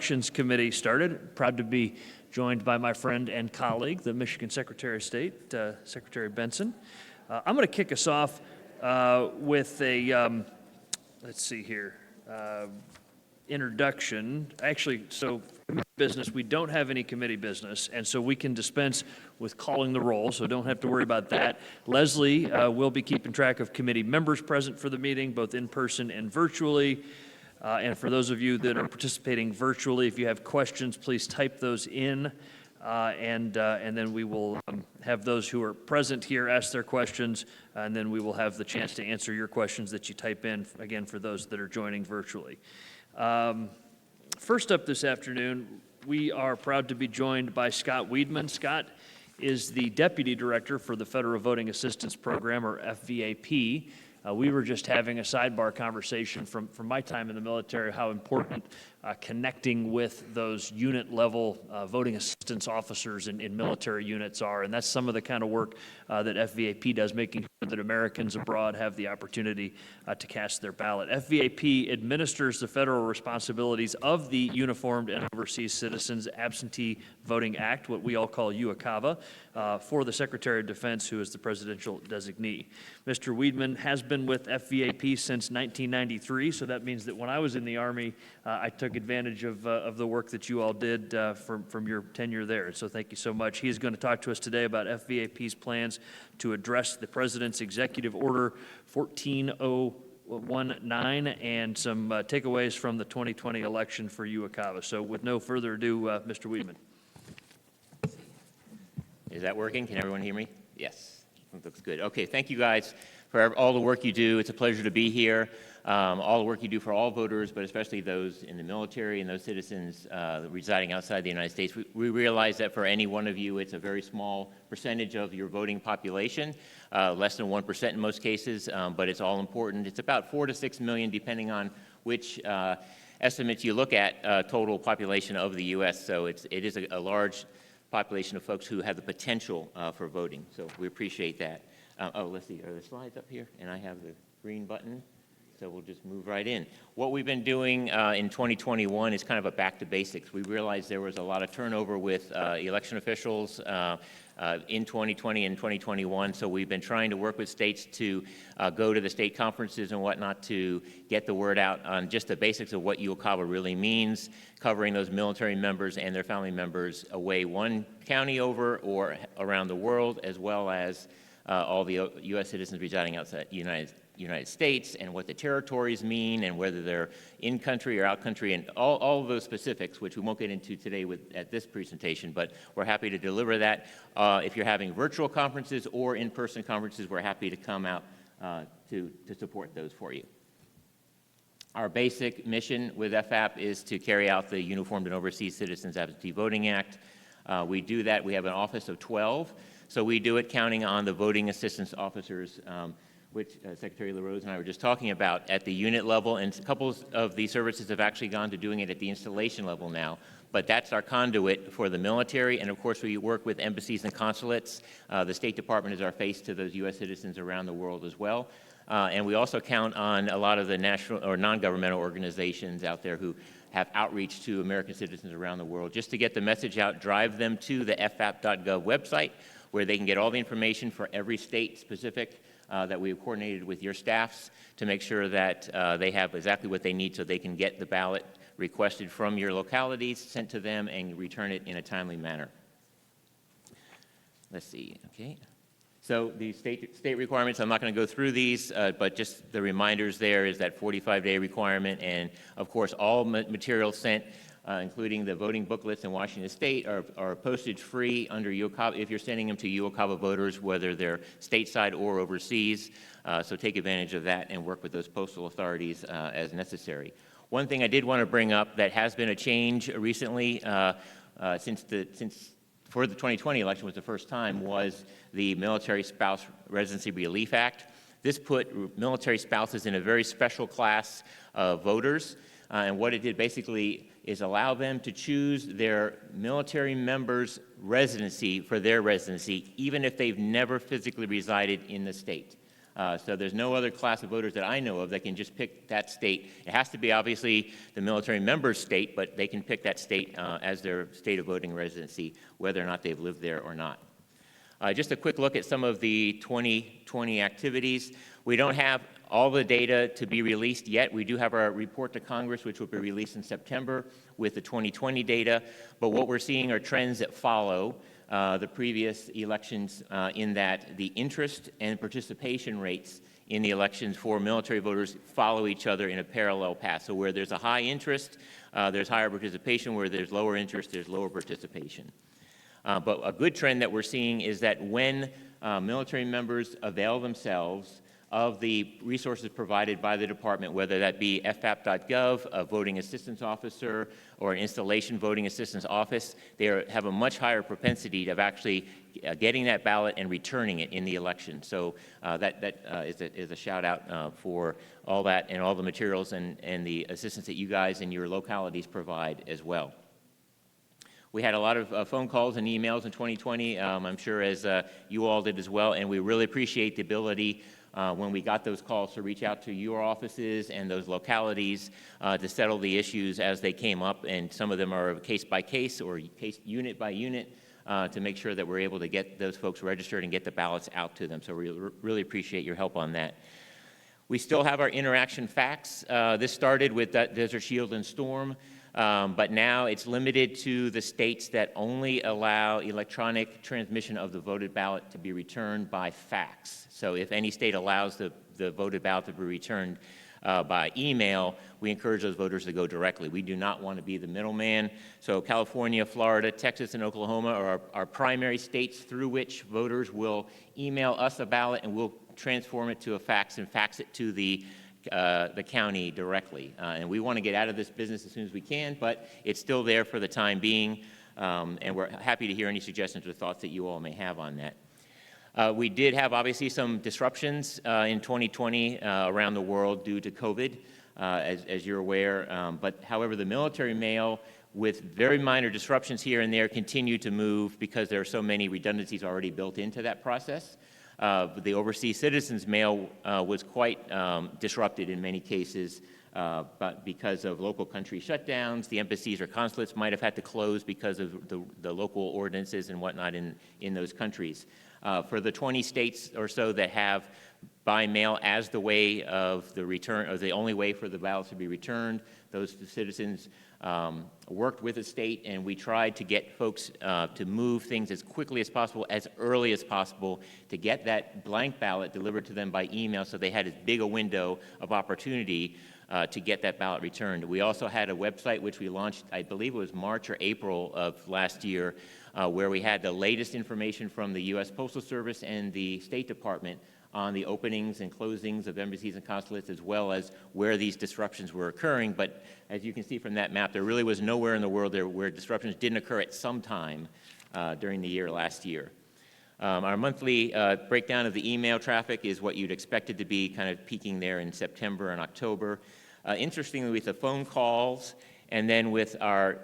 Elections Committee started. Proud to be joined by my friend and colleague, the Michigan Secretary of State, Secretary Benson. I'm going to kick us off with a, let's see here, introduction. Actually, so business, we don't have any committee business, and so we can dispense with calling the roll, so don't have to worry about that. Leslie will be keeping track of committee members present for the meeting, both in person and virtually. And for those of you that are participating virtually, if you have questions, please type those in, and then we will have those who are present here ask their questions, and then we will have the chance to answer your questions that you type in, again, for those that are joining virtually. First up this afternoon, we are proud to be joined by Scott Weidman. Scott is the Deputy Director for the Federal Voting Assistance Program, or FVAP. We were just having a sidebar conversation from my time in the military, how important connecting with those unit-level voting assistance officers in military units are, and that's some of the kind of work that FVAP does, making sure that Americans abroad have the opportunity to cast their ballot. FVAP administers the federal responsibilities of the Uniformed and Overseas Citizens Absentee Voting Act, what we all call UOCAVA, for the Secretary of Defense, who is the presidential designee. Mr. Weidman has been with FVAP since 1993, so that means that when I was in the Army, I took advantage of the work that you all did from your tenure there. So thank you so much. He is going to talk to us today about FVAP's plans to address the President's Executive Order 14019 and some takeaways from the 2020 election for UOCAVA. So with no further ado, Mr. Weidman. Is that working? Can everyone hear me? Yes, it looks good. Okay, thank you guys for all the work you do. It's a pleasure to be here. All the work you do for all voters, but especially those in the military and those citizens residing outside the United States. We realize that for any one of you, it's a very small percentage of your voting population, less than 1% in most cases, but it's all important. It's about 4 to 6 million, depending on which estimates you look at, total population of the U.S. So it is a large population of folks who have the potential for voting. So we appreciate that. Oh, let's see, are the slides up here? And I have the green button, so we'll just move right in. What we've been doing in 2021 is kind of a back to basics. We realized there was a lot of turnover with election officials in 2020 and 2021, so we've been trying to work with states to go to the state conferences and whatnot to get the word out on just the basics of what UOCAVA really means, covering those military members and their family members away one county over or around the world, as well as all the U.S. citizens residing outside the United States, and what the territories mean, and whether they're in country or out country, and all of those specifics, which we won't get into today at this presentation, but we're happy to deliver that. If you're having virtual conferences or in-person conferences, we're happy to come out to support those for you. Our basic mission with FAP is to carry out the Uniformed and Overseas Citizens Absentee Voting Act. We do that. We have an office of 12. So we do it counting on the voting assistance officers, which Secretary LaRose and I were just talking about at the unit level, and a couple of these services have actually gone to doing it at the installation level now. But that's our conduit for the military, and of course we work with embassies and consulates. The State Department is our face to those U.S. citizens around the world as well. And we also count on a lot of the national or non-governmental organizations out there who have outreach to American citizens around the world, just to get the message out, drive them to the FAP.gov website, where they can get all the information for every state specific that we have coordinated with your staffs to make sure that they have exactly what they need so they can get the ballot requested from your localities, sent to them, and return it in a timely manner. Let's see, okay. So the state requirements, I'm not going to go through these, but just the reminders there is that 45-day requirement, and of course all materials sent including the voting booklets in Washington State, are postage free under UOCAVA if you're sending them to UOCAVA voters, whether they're stateside or overseas. So take advantage of that and work with those postal authorities as necessary. One thing I did want to bring up that has been a change recently for the 2020 election was the first time was the Military Spouse Residency Relief Act. This put military spouses in a very special class of voters, and what it did basically is allow them to choose their military members' residency for their residency, even if they've never physically resided in the state. So there's no other class of voters that I know of that can just pick that state. It has to be obviously the military member's state, but they can pick that state as their state of voting residency, whether or not they've lived there or not. Just a quick look at some of the 2020 activities. We don't have all the data to be released yet. We do have our report to Congress, which will be released in September with the 2020 data. But what we're seeing are trends that follow the previous elections in that the interest and participation rates in the elections for military voters follow each other in a parallel path. So where there's a high interest, there's higher participation. Where there's lower interest, there's lower participation. But a good trend that we're seeing is that when military members avail themselves of the resources provided by the department, whether that be FAP.gov, a voting assistance officer, or an installation voting assistance office, they have a much higher propensity of actually getting that ballot and returning it in the election. So that is a shout out for all that and all the materials and the assistance that you guys and your localities provide as well. We had a lot of phone calls and emails in 2020, I'm sure as you all did as well, and we really appreciate the ability when we got those calls to reach out to your offices and those localities to settle the issues as they came up, and some of them are case by case or case unit by unit to make sure that we're able to get those folks registered and get the ballots out to them. So we really appreciate your help on that. We still have our interaction fax. This started with Desert Shield and Storm. But now it's limited to the states that only allow electronic transmission of the voted ballot to be returned by fax. So if any state allows the voted ballot to be returned by email, we encourage those voters to go directly. We do not want to be the middleman. So California, Florida, Texas, and Oklahoma are our primary states through which voters will email us a ballot, and we'll transform it to a fax and fax it to the county directly. And we want to get out of this business as soon as we can, but it's still there for the time being, and we're happy to hear any suggestions or thoughts that you all may have on that. We did have obviously some disruptions in 2020 around the world due to COVID, as you're aware, but however the military mail with very minor disruptions here and there continue to move because there are so many redundancies already built into that process. The overseas citizens mail was quite disrupted in many cases, but because of local country shutdowns, the embassies or consulates might have had to close because of the local ordinances and whatnot in those countries. For the 20 states or so that have by mail as the way of the return, or the only way for the ballots to be returned, those citizens worked with the state, and we tried to get folks to move things as quickly as possible, as early as possible, to get that blank ballot delivered to them by email so they had as big a window of opportunity to get that ballot returned. We also had a website which we launched, I believe it was March or April of last year, where we had the latest information from the U.S. Postal Service and the State Department on the openings and closings of embassies and consulates, as well as where these disruptions were occurring. But as you can see from that map, there really was nowhere in the world there where disruptions didn't occur at some time during the year last year. Our monthly breakdown of the email traffic is what you'd expect it to be, kind of peaking there in September and October. Interestingly, with the phone calls and then with our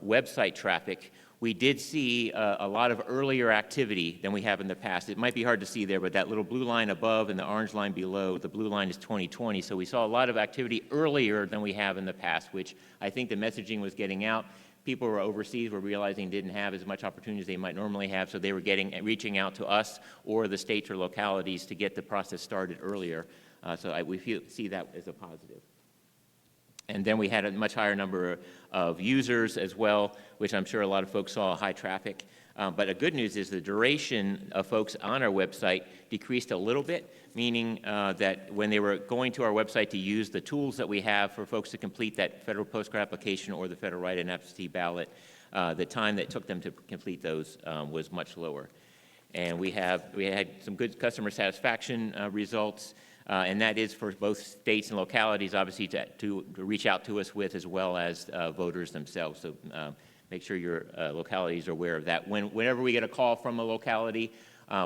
website traffic, we did see a lot of earlier activity than we have in the past. It might be hard to see there, but that little blue line above and the orange line below, the blue line is 2020. So we saw a lot of activity earlier than we have in the past, which I think the messaging was getting out. People who were overseas were realizing didn't have as much opportunity as they might normally have, so they were reaching out to us or the states or localities to get the process started earlier. We see that as a positive. And then we had a much higher number of users as well, which I'm sure a lot of folks saw high traffic. But the good news is the duration of folks on our website decreased a little bit, meaning that when they were going to our website to use the tools that we have for folks to complete that federal postcard application or the federal write-in absentee ballot, the time that it took them to complete those was much lower. And we had some good customer satisfaction results. And that is for both states and localities, obviously, to reach out to us with, as well as voters themselves. So make sure your localities are aware of that. Whenever we get a call from a locality,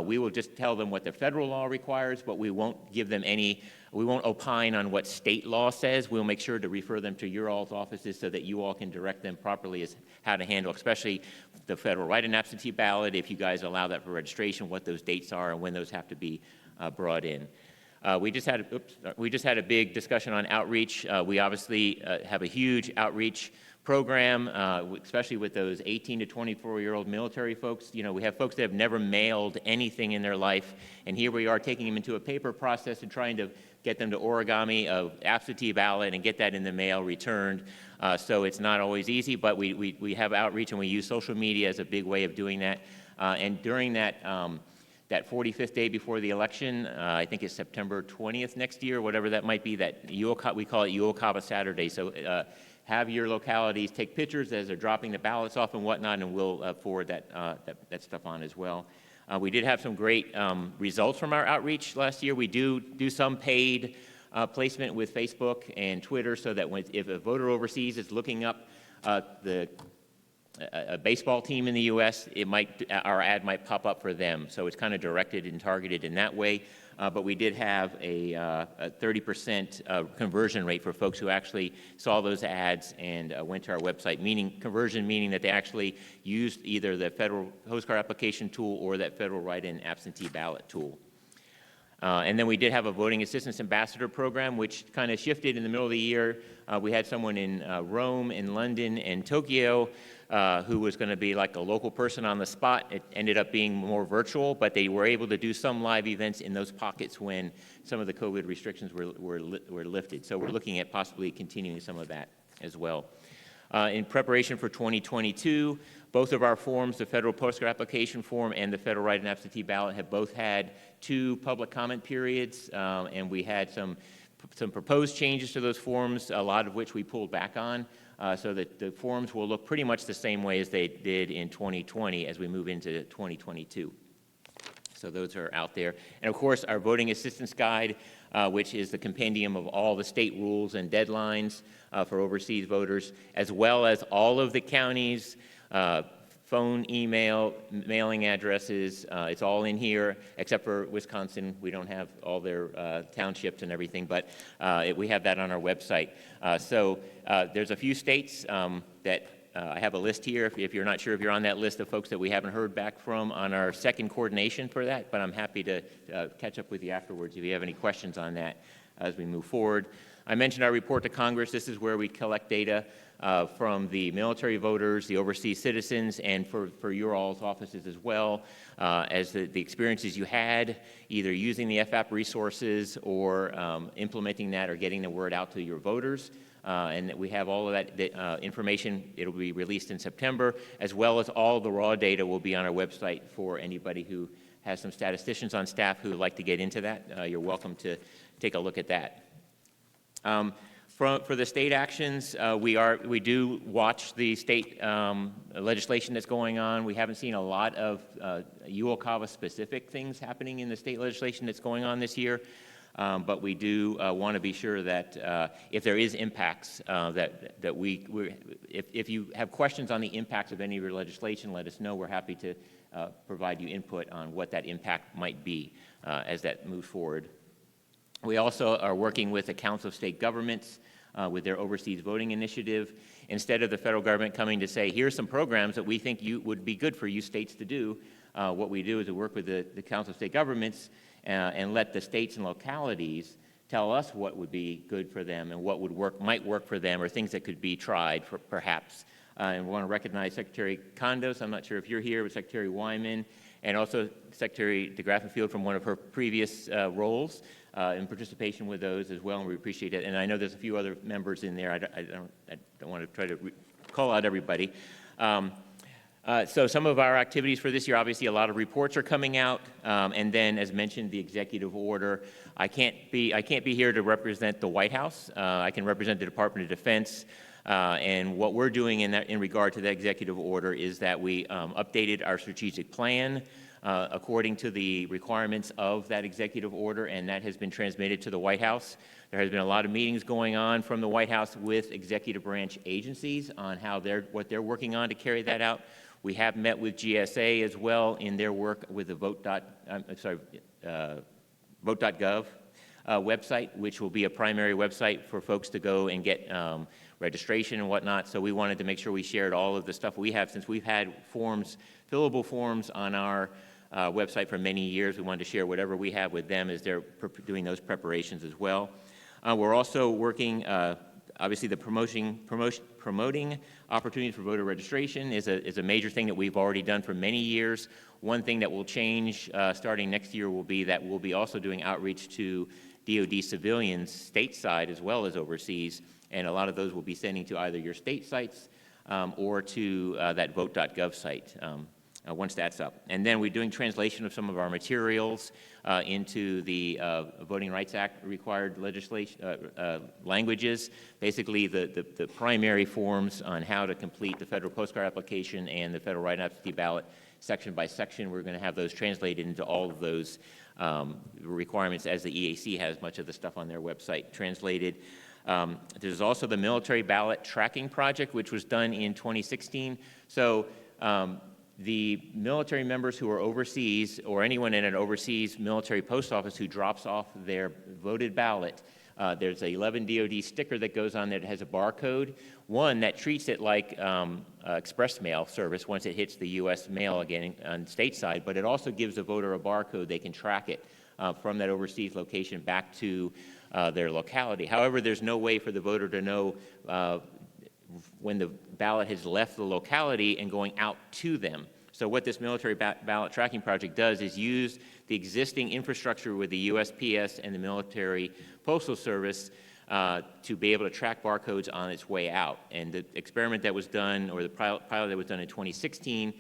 we will just tell them what the federal law requires, but we won't give them we won't opine on what state law says. We'll make sure to refer them to your all's offices so that you all can direct them properly as how to handle, especially the federal write-in absentee ballot, if you guys allow that for registration, what those dates are and when those have to be brought in. We just had a big discussion on outreach. We obviously have a huge outreach program, especially with those 18 to 24-year-old military folks. You know, we have folks that have never mailed anything in their life, and here we are taking them into a paper process and trying to get them to origami of absentee ballot and get that in the mail returned. So it's not always easy, but we have outreach and we use social media as a big way of doing that. And during that 45th day before the election, I think it's September 20th next year, whatever that might be, we call it Uokava Saturday. So have your localities take pictures as they're dropping the ballots off and whatnot, and we'll forward that stuff on as well. We did have some great results from our outreach last year. We do some paid placement with Facebook and Twitter, so that if a voter overseas is looking up a baseball team in the U.S., our ad might pop up for them. So it's kind of directed and targeted in that way. But we did have a 30% conversion rate for folks who actually saw those ads and went to our website, meaning that they actually used either the federal postcard application tool or that federal write-in absentee ballot tool. And then we did have a voting assistance ambassador program, which kind of shifted in the middle of the year. We had someone in Rome, in London, and Tokyo who was going to be like a local person on the spot. It ended up being more virtual, but they were able to do some live events in those pockets when some of the COVID restrictions were lifted. So we're looking at possibly continuing some of that as well. In preparation for 2022, both of our forms, the federal postcard application form and the federal write-in absentee ballot, have both had 2 public comment periods, and we had some proposed changes to those forms, a lot of which we pulled back on, so that the forms will look pretty much the same way as they did in 2020 as we move into 2022. So those are out there. And of course, our voting assistance guide, which is the compendium of all the state rules and deadlines for overseas voters, as well as all of the counties' phone, email, mailing addresses. It's all in here, except for Wisconsin. We don't have all their townships and everything, but we have that on our website. So there's a few states that I have a list here, if you're not sure if you're on that list of folks that we haven't heard back from on our second coordination for that, but I'm happy to catch up with you afterwards if you have any questions on that as we move forward. I mentioned our report to Congress. This is where we collect data from the military voters, the overseas citizens, and for your all's offices as well, as the experiences you had, either using the FAP resources or implementing that or getting the word out to your voters. And we have all of that information. It'll be released in September, as well as all the raw data will be on our website for anybody who has some statisticians on staff who would like to get into that. You're welcome to take a look at that. For the state actions, we do watch the state legislation that's going on. We haven't seen a lot of Uokava specific things happening in the state legislation that's going on this year. But we do want to be sure that if there is impacts, if you have questions on the impacts of any of your legislation, let us know. We're happy to provide you input on what that impact might be as that moves forward. We also are working with the Council of State Governments with their Overseas Voting Initiative. Instead of the federal government coming to say, here's some programs that we think would be good for you states to do, what we do is we work with the Council of State Governments and let the states and localities tell us what would be good for them and what might work for them, or things that could be tried perhaps. And we want to recognize Secretary Condos. I'm not sure if you're here, but Secretary Wyman, and also Secretary DeGraff Field from one of her previous roles in participation with those as well, and we appreciate it. And I know there's a few other members in there. I don't want to try to call out everybody. So some of our activities for this year, obviously a lot of reports are coming out, and then as mentioned, the executive order. I can't be here to represent the White House. I can represent the Department of Defense, and what we're doing in regard to the executive order is that we updated our strategic plan according to the requirements of that executive order, and that has been transmitted to the White House. There has been a lot of meetings going on from the White House with executive branch agencies on what they're working on to carry that out. We have met with GSA as well in their work with the vote.gov website, which will be a primary website for folks to go and get registration and whatnot. So we wanted to make sure we shared all of the stuff we have, since we've had fillable forms on our website for many years. We wanted to share whatever we have with them as they're doing those preparations as well. We're also working, obviously the promoting opportunities for voter registration is a major thing that we've already done for many years. One thing that will change starting next year will be that we'll be also doing outreach to DoD civilians stateside as well as overseas, and a lot of those will be sending to either your state sites or to that vote.gov site once that's up. And then we're doing translation of some of our materials into the Voting Rights Act required legislation languages, basically the primary forms on how to complete the federal postcard application and the federal write-in absentee ballot section by section. We're going to have those translated into all of those requirements as the EAC has much of the stuff on their website translated. There's also the military ballot tracking project, which was done in 2016. So the military members who are overseas, or anyone in an overseas military post office who drops off their voted ballot, there's a 11 DoD sticker that goes on there that has a barcode. One that treats it like express mail service once it hits the U.S. mail again on stateside, but it also gives the voter a barcode. They can track it from that overseas location back to their locality. However, there's no way for the voter to know when the ballot has left the locality and going out to them. So what this military ballot tracking project does is use the existing infrastructure with the USPS and the military postal service to be able to track barcodes on its way out. And the experiment that was done, or the pilot that was done in 2016,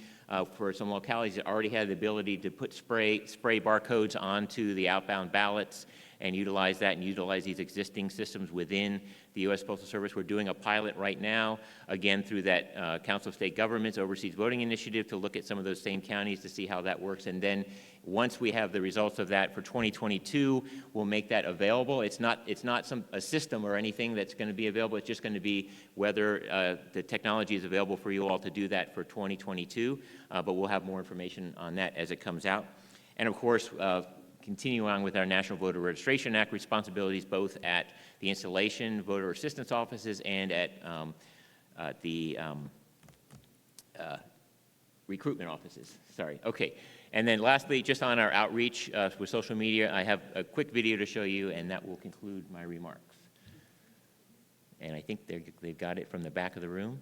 for some localities that already had the ability to put spray barcodes onto the outbound ballots and utilize that and utilize these existing systems within the U.S. Postal Service. We're doing a pilot right now, again, through that Council of State Governments Overseas Voting Initiative to look at some of those same counties to see how that works. And then once we have the results of that for 2022, we'll make that available. It's not a system or anything that's going to be available. It's just going to be whether the technology is available for you all to do that for 2022. But we'll have more information on that as it comes out. And of course, continue on with our National Voter Registration Act responsibilities, both at the installation voter assistance offices and at the recruitment offices. Sorry. Okay. And then lastly, just on our outreach with social media, I have a quick video to show you, and that will conclude my remarks. And I think they've got it from the back of the room.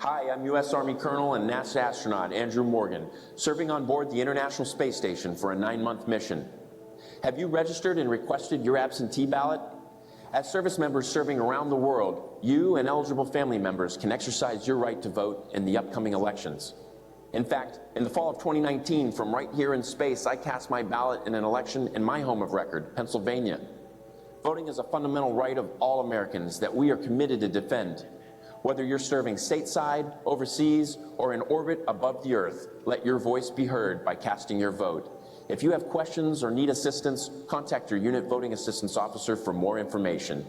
Hi, I'm U.S. Army Colonel and NASA astronaut Andrew Morgan, serving on board the International Space Station for a 9-month mission. Have you registered and requested your absentee ballot? As service members serving around the world, you and eligible family members can exercise your right to vote in the upcoming elections. In fact, in the fall of 2019, from right here in space, I cast my ballot in an election in my home of record, Pennsylvania. Voting is a fundamental right of all Americans that we are committed to defend. Whether you're serving stateside, overseas, or in orbit above the Earth, let your voice be heard by casting your vote. If you have questions or need assistance, contact your unit voting assistance officer for more information.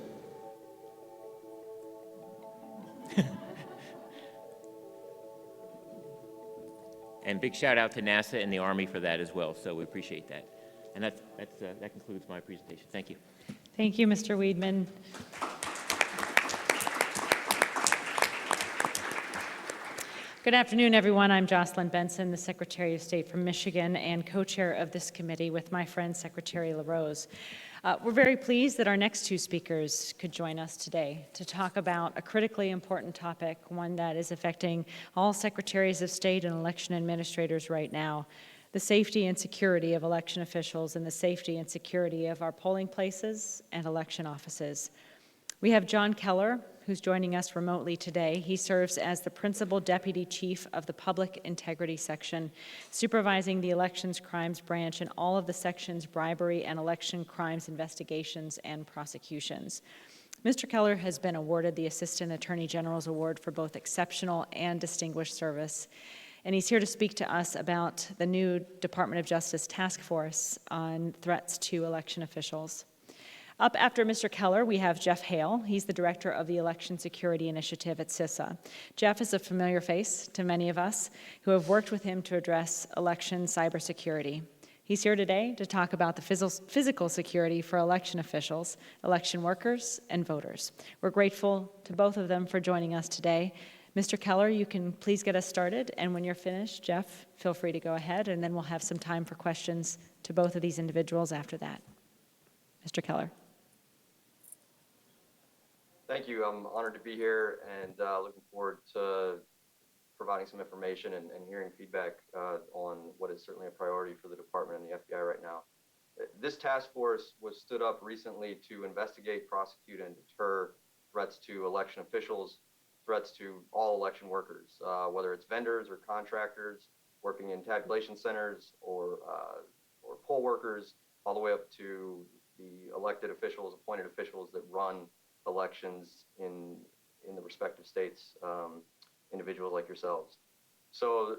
And big shout out to NASA and the Army for that as well, so we appreciate that. And that concludes my presentation. Thank you. Thank you, Mr. Weidman. Good afternoon, everyone. I'm Jocelyn Benson, the Secretary of State from Michigan and co-chair of this committee with my friend Secretary LaRose. We're very pleased that our next two speakers could join us today to talk about a critically important topic, one that is affecting all secretaries of state and election administrators right now: the safety and security of election officials and the safety and security of our polling places and election offices. We have John Keller, who's joining us remotely today. He serves as the Principal Deputy Chief of the Public Integrity Section, supervising the Elections Crimes Branch and all of the section's bribery and election crimes investigations and prosecutions. Mr. Keller has been awarded the Assistant Attorney General's Award for both exceptional and distinguished service, and he's here to speak to us about the new Department of Justice Task Force on threats to election officials. Up after Mr. Keller, we have Jeff Hale. He's the director of the Election Security Initiative at CISA. Jeff is a familiar face to many of us who have worked with him to address election cybersecurity. He's here today to talk about the physical security for election officials, election workers, and voters. We're grateful to both of them for joining us today. Mr. Keller, you can please get us started, and when you're finished, Jeff, feel free to go ahead, and then we'll have some time for questions to both of these individuals after that. Mr. Keller. Thank you. I'm honored to be here and looking forward to providing some information and hearing feedback on what is certainly a priority for the department and the FBI right now. This task force was stood up recently to investigate, prosecute, and deter threats to election officials, threats to all election workers, whether it's vendors or contractors working in tabulation centers or poll workers, all the way up to the elected officials, appointed officials that run elections in the respective states, individuals like yourselves. So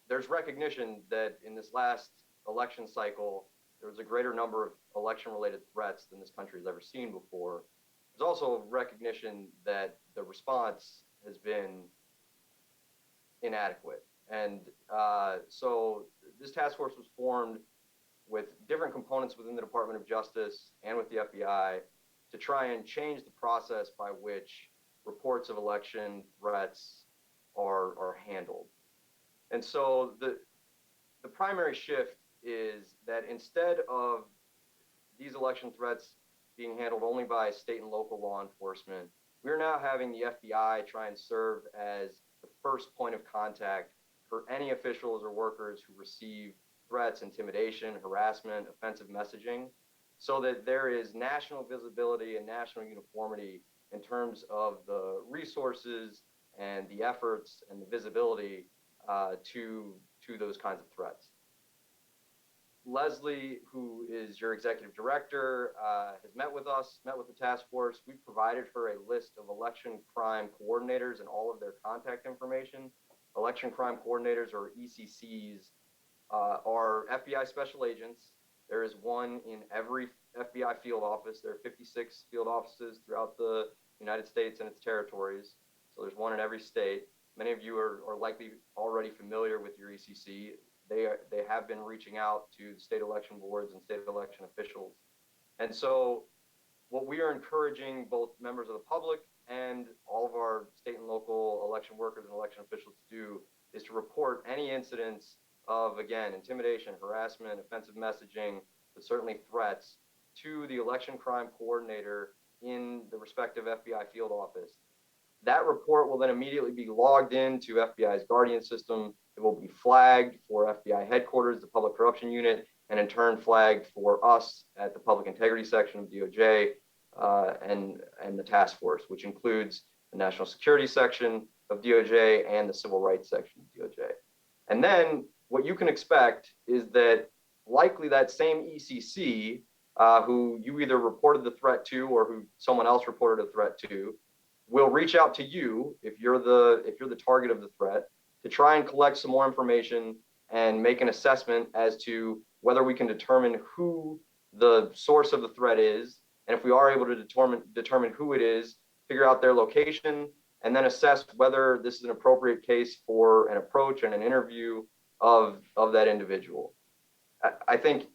there's recognition that in this last election cycle, there was a greater number of election-related threats than this country has ever seen before. There's also recognition that the response has been inadequate. And so this task force was formed with different components within the Department of Justice and with the FBI to try and change the process by which reports of election threats are handled. And so the primary shift is that instead of these election threats being handled only by state and local law enforcement, we're now having the FBI try and serve as the first point of contact for any officials or workers who receive threats, intimidation, harassment, offensive messaging, so that there is national visibility and national uniformity in terms of the resources and the efforts and the visibility to those kinds of threats. Leslie, who is your executive director, has met with us, met with the task force. We've provided her a list of election crime coordinators and all of their contact information. Election crime coordinators, or ECCs, are FBI special agents. There is one in every FBI field office. There are 56 field offices throughout the United States and its territories. So there's one in every state. Many of you are likely already familiar with your ECC. They have been reaching out to state election boards and state election officials. And so what we are encouraging both members of the public and all of our state and local election workers and election officials to do is to report any incidents of, again, intimidation, harassment, offensive messaging, but certainly threats to the election crime coordinator in the respective FBI field office. That report will then immediately be logged into FBI's Guardian system. It will be flagged for FBI headquarters, the Public Corruption Unit, and in turn flagged for us at the Public Integrity Section of DOJ and the task force, which includes the National Security Section of DOJ and the Civil Rights Section of DOJ. And then what you can expect is that likely that same ECC who you either reported the threat to or who someone else reported a threat to will reach out to you if you're the target of the threat to try and collect some more information and make an assessment as to whether we can determine who the source of the threat is, and if we are able to determine who it is, figure out their location, and then assess whether this is an appropriate case for an approach and an interview of that individual. I think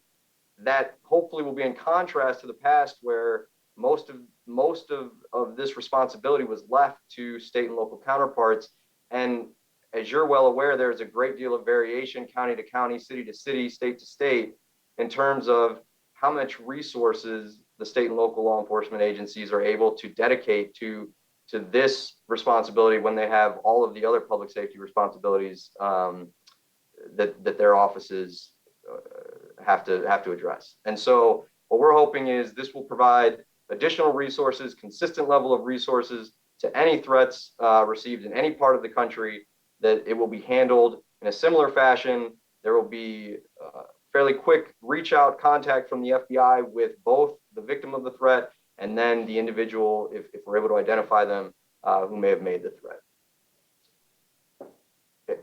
that hopefully will be in contrast to the past, where most of this responsibility was left to state and local counterparts. And as you're well aware, there's a great deal of variation county to county, city to city, state to state, in terms of how much resources the state and local law enforcement agencies are able to dedicate to this responsibility when they have all of the other public safety responsibilities that their offices have to address. And so what we're hoping is this will provide additional resources, consistent level of resources to any threats received in any part of the country, that it will be handled in a similar fashion. There will be fairly quick reach out contact from the FBI with both the victim of the threat and then the individual, if we're able to identify them, who may have made the threat. Okay.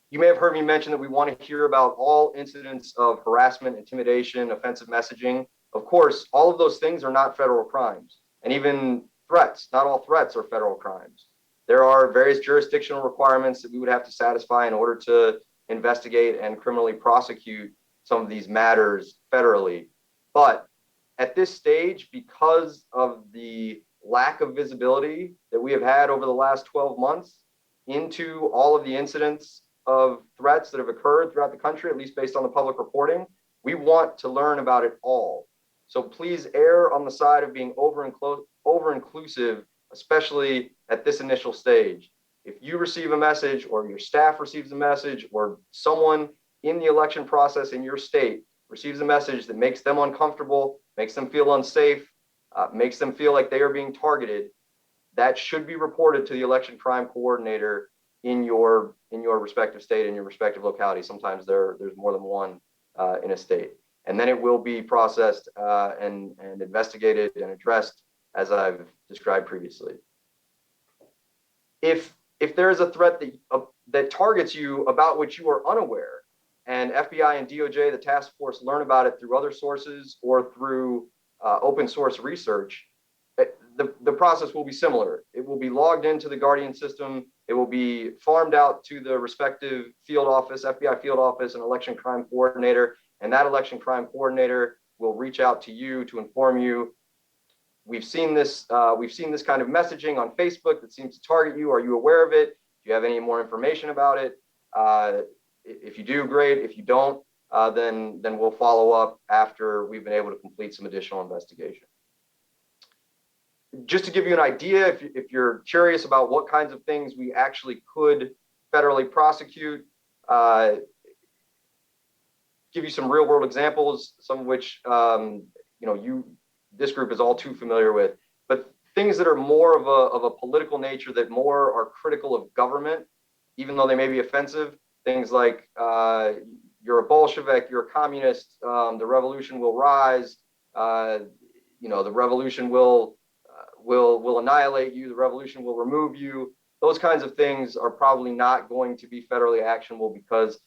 You may have heard me mention that we want to hear about all incidents of harassment, intimidation, offensive messaging. Of course, all of those things are not federal crimes, and even threats, not all threats are federal crimes. There are various jurisdictional requirements that we would have to satisfy in order to investigate and criminally prosecute some of these matters federally. But at this stage, because of the lack of visibility that we have had over the last 12 months into all of the incidents of threats that have occurred throughout the country, at least based on the public reporting, we want to learn about it all. So please err on the side of being over-inclusive, especially at this initial stage. If you receive a message, or your staff receives a message, or someone in the election process in your state receives a message that makes them uncomfortable, makes them feel unsafe, makes them feel like they are being targeted, that should be reported to the election crime coordinator in your respective state, in your respective locality. Sometimes there's more than one in a state. And then it will be processed and investigated and addressed as I've described previously. If there is a threat that targets you about which you are unaware, and FBI and DOJ, the task force, learn about it through other sources or through open source research, the process will be similar. It will be logged into the Guardian system. It will be farmed out to the respective field office, FBI field office, and election crime coordinator. And that election crime coordinator will reach out to you to inform you. We've seen this kind of messaging on Facebook that seems to target you. Are you aware of it? Do you have any more information about it? If you do, great. If you don't, then we'll follow up after we've been able to complete some additional investigation. Just to give you an idea, if you're curious about what kinds of things we actually could federally prosecute, give you some real world examples, some of which this group is all too familiar with, but things that are more of a political nature, that more are critical of government, even though they may be offensive. Things like you're a Bolshevik, you're a communist, the revolution will rise, the revolution will annihilate you, the revolution will remove you. Those kinds of things are probably not going to be federally actionable because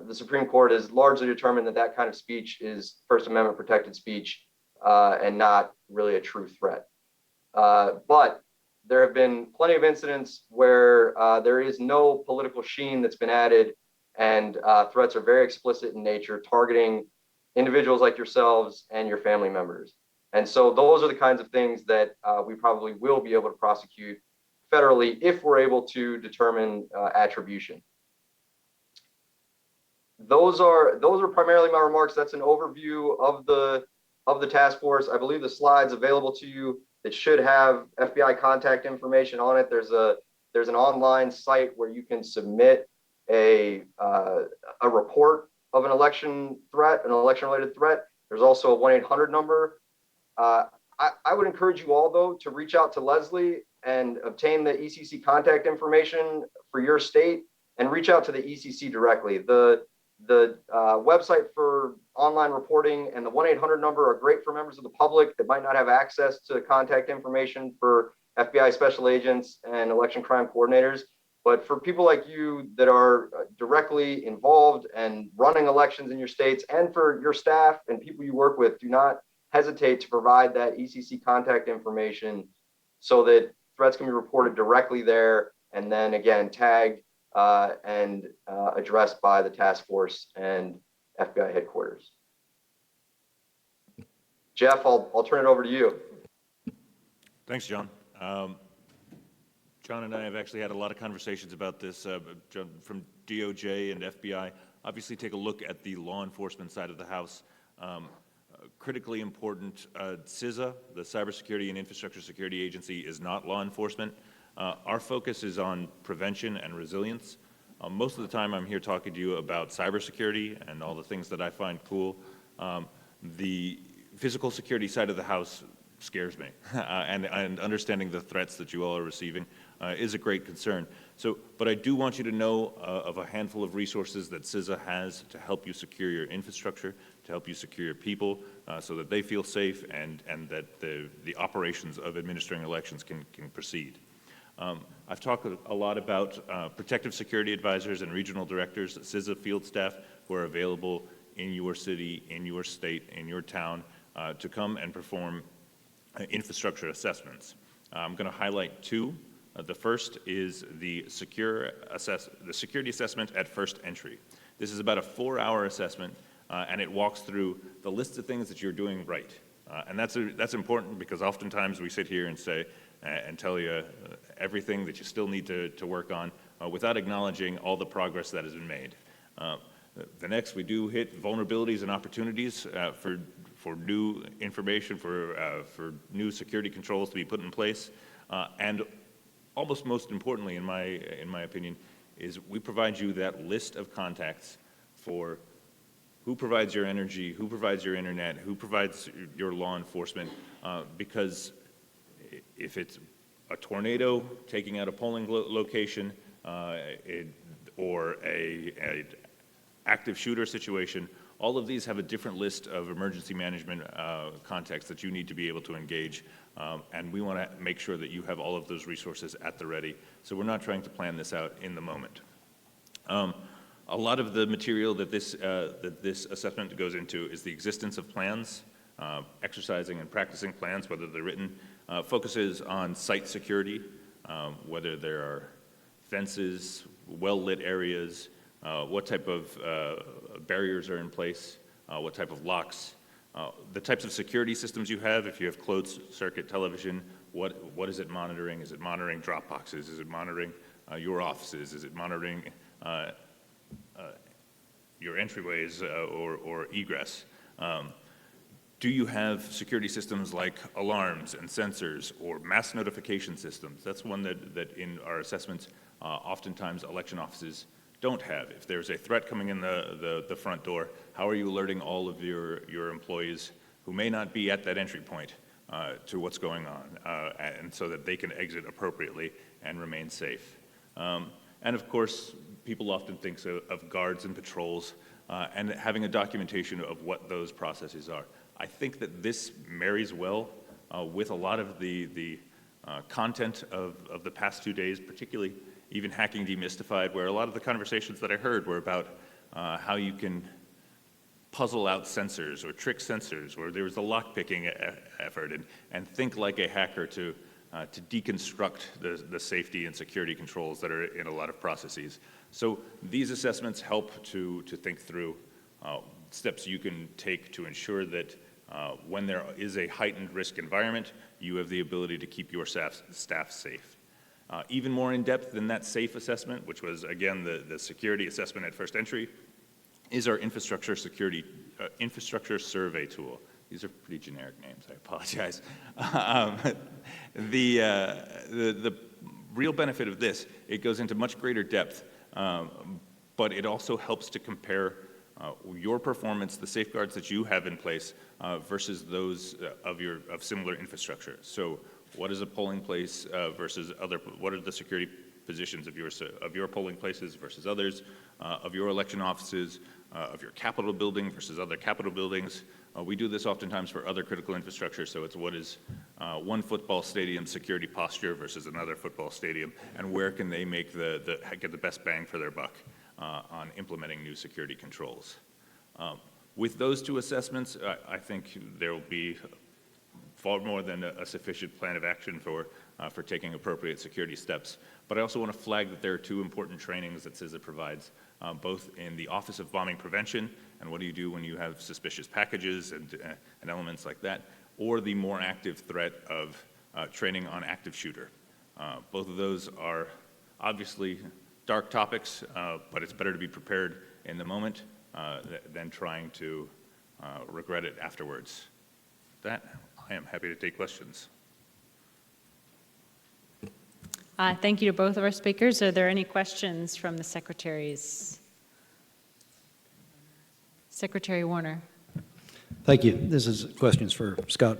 the Supreme Court has largely determined that kind of speech is First Amendment protected speech and not really a true threat. But there have been plenty of incidents where there is no political sheen that's been added, and threats are very explicit in nature, targeting individuals like yourselves and your family members. And so those are the kinds of things that we probably will be able to prosecute federally if we're able to determine attribution. Those are primarily my remarks. That's an overview of the task force. I believe the slides available to you that should have FBI contact information on it. There's an online site where you can submit a report of an election threat, an election-related threat. There's also a 1-800 number. I would encourage you all, though, to reach out to Leslie and obtain the ECC contact information for your state, and reach out to the ECC directly. The website for online reporting and the 1-800 number are great for members of the public that might not have access to contact information for FBI special agents and election crime coordinators. But for people like you that are directly involved and running elections in your states, and for your staff and people you work with, do not hesitate to provide that ECC contact information so that threats can be reported directly there, and then again tagged and addressed by the task force and FBI headquarters. Jeff, I'll turn it over to you. Thanks, John. John and I have actually had a lot of conversations about this from DOJ and FBI. Obviously, take a look at the law enforcement side of the house. Critically important, CISA, the Cybersecurity and Infrastructure Security Agency, is not law enforcement. Our focus is on prevention and resilience. Most of the time I'm here talking to you about cybersecurity and all the things that I find cool. The physical security side of the house scares me, and understanding the threats that you all are receiving is a great concern. But I do want you to know of a handful of resources that CISA has to help you secure your infrastructure, to help you secure your people, so that they feel safe and that the operations of administering elections can proceed. I've talked a lot about protective security advisors and regional directors, CISA field staff, who are available in your city, in your state, in your town, to come and perform infrastructure assessments. I'm going to highlight two. The first is the security assessment at first entry. This is about a 4-hour assessment and it walks through the list of things that you're doing right. And that's important because oftentimes we sit here and say, and tell you everything that you still need to work on without acknowledging all the progress that has been made. The next, we do hit vulnerabilities and opportunities for new information, for new security controls to be put in place. And almost most importantly, in my opinion, is we provide you that list of contacts for who provides your energy, who provides your internet, who provides your law enforcement, because if it's a tornado taking out a polling location or a active shooter situation, all of these have a different list of emergency management contacts that you need to be able to engage, and we want to make sure that you have all of those resources at the ready, so we're not trying to plan this out in the moment. A lot of the material that this assessment goes into is the existence of plans, exercising and practicing plans, whether they're written, focuses on site security, whether there are fences, well-lit areas, what type of barriers are in place, what type of locks, the types of security systems you have. If you have closed circuit television, what is it monitoring? Is it monitoring drop boxes? Is it monitoring your offices? Is it monitoring your entryways or egress? Do you have security systems like alarms and sensors or mass notification systems? That's one that in our assessments, oftentimes election offices don't have. If there's a threat coming in the front door, how are you alerting all of your employees who may not be at that entry point to what's going on, and so that they can exit appropriately and remain safe? And of course, people often think of guards and patrols and having a documentation of what those processes are. I think that this marries well with a lot of the content of the past 2 days, particularly even Hacking Demystified, where a lot of the conversations that I heard were about how you can puzzle out sensors or trick sensors, where there was a lock-picking effort, and think like a hacker to deconstruct the safety and security controls that are in a lot of processes. So these assessments help to think through steps you can take to ensure that when there is a heightened risk environment, you have the ability to keep your staff safe. Even more in-depth than that SAFE assessment, which was, again, the security assessment at first entry, is our infrastructure survey tool. These are pretty generic names, I apologize. The real benefit of this, it goes into much greater depth, but it also helps to compare your performance, the safeguards that you have in place, versus those of similar infrastructure. So what is a polling place versus other, what are the security positions of your polling places versus others, of your election offices, of your Capitol building versus other Capitol buildings. We do this oftentimes for other critical infrastructure, so it's what is one football stadium security posture versus another football stadium, and where can they make get the best bang for their buck on implementing new security controls. With those two assessments, I think there will be far more than a sufficient plan of action for taking appropriate security steps. But I also want to flag that there are two important trainings that CISA provides, both in the Office of Bombing Prevention, and what do you do when you have suspicious packages and elements like that, or the more active threat of training on active shooter. Both of those are obviously dark topics, but it's better to be prepared in the moment than trying to regret it afterwards. With that, I am happy to take questions. Thank you to both of our speakers. Are there any questions from the secretaries? Secretary Warner. Thank you. This is questions for Scott.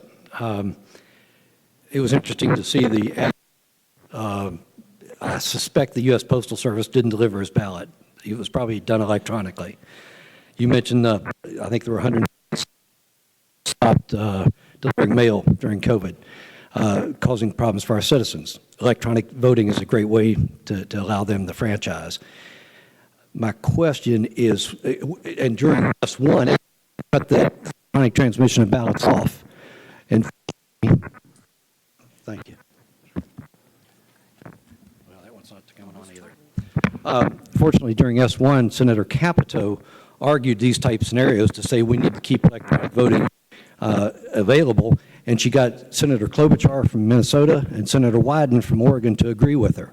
It was interesting to see I suspect the U.S. Postal Service didn't deliver his ballot. It was probably done electronically. You mentioned, I think there were 100 stopped delivering mail during COVID, causing problems for our citizens. Electronic voting is a great way to allow them the franchise. My question is, and during S1, cut the electronic transmission of ballots off. And thank you. Well, that one's not coming on either. Fortunately, during S1, Senator Capito argued these type scenarios to say we need to keep electronic voting available, and she got Senator Klobuchar from Minnesota and Senator Wyden from Oregon to agree with her.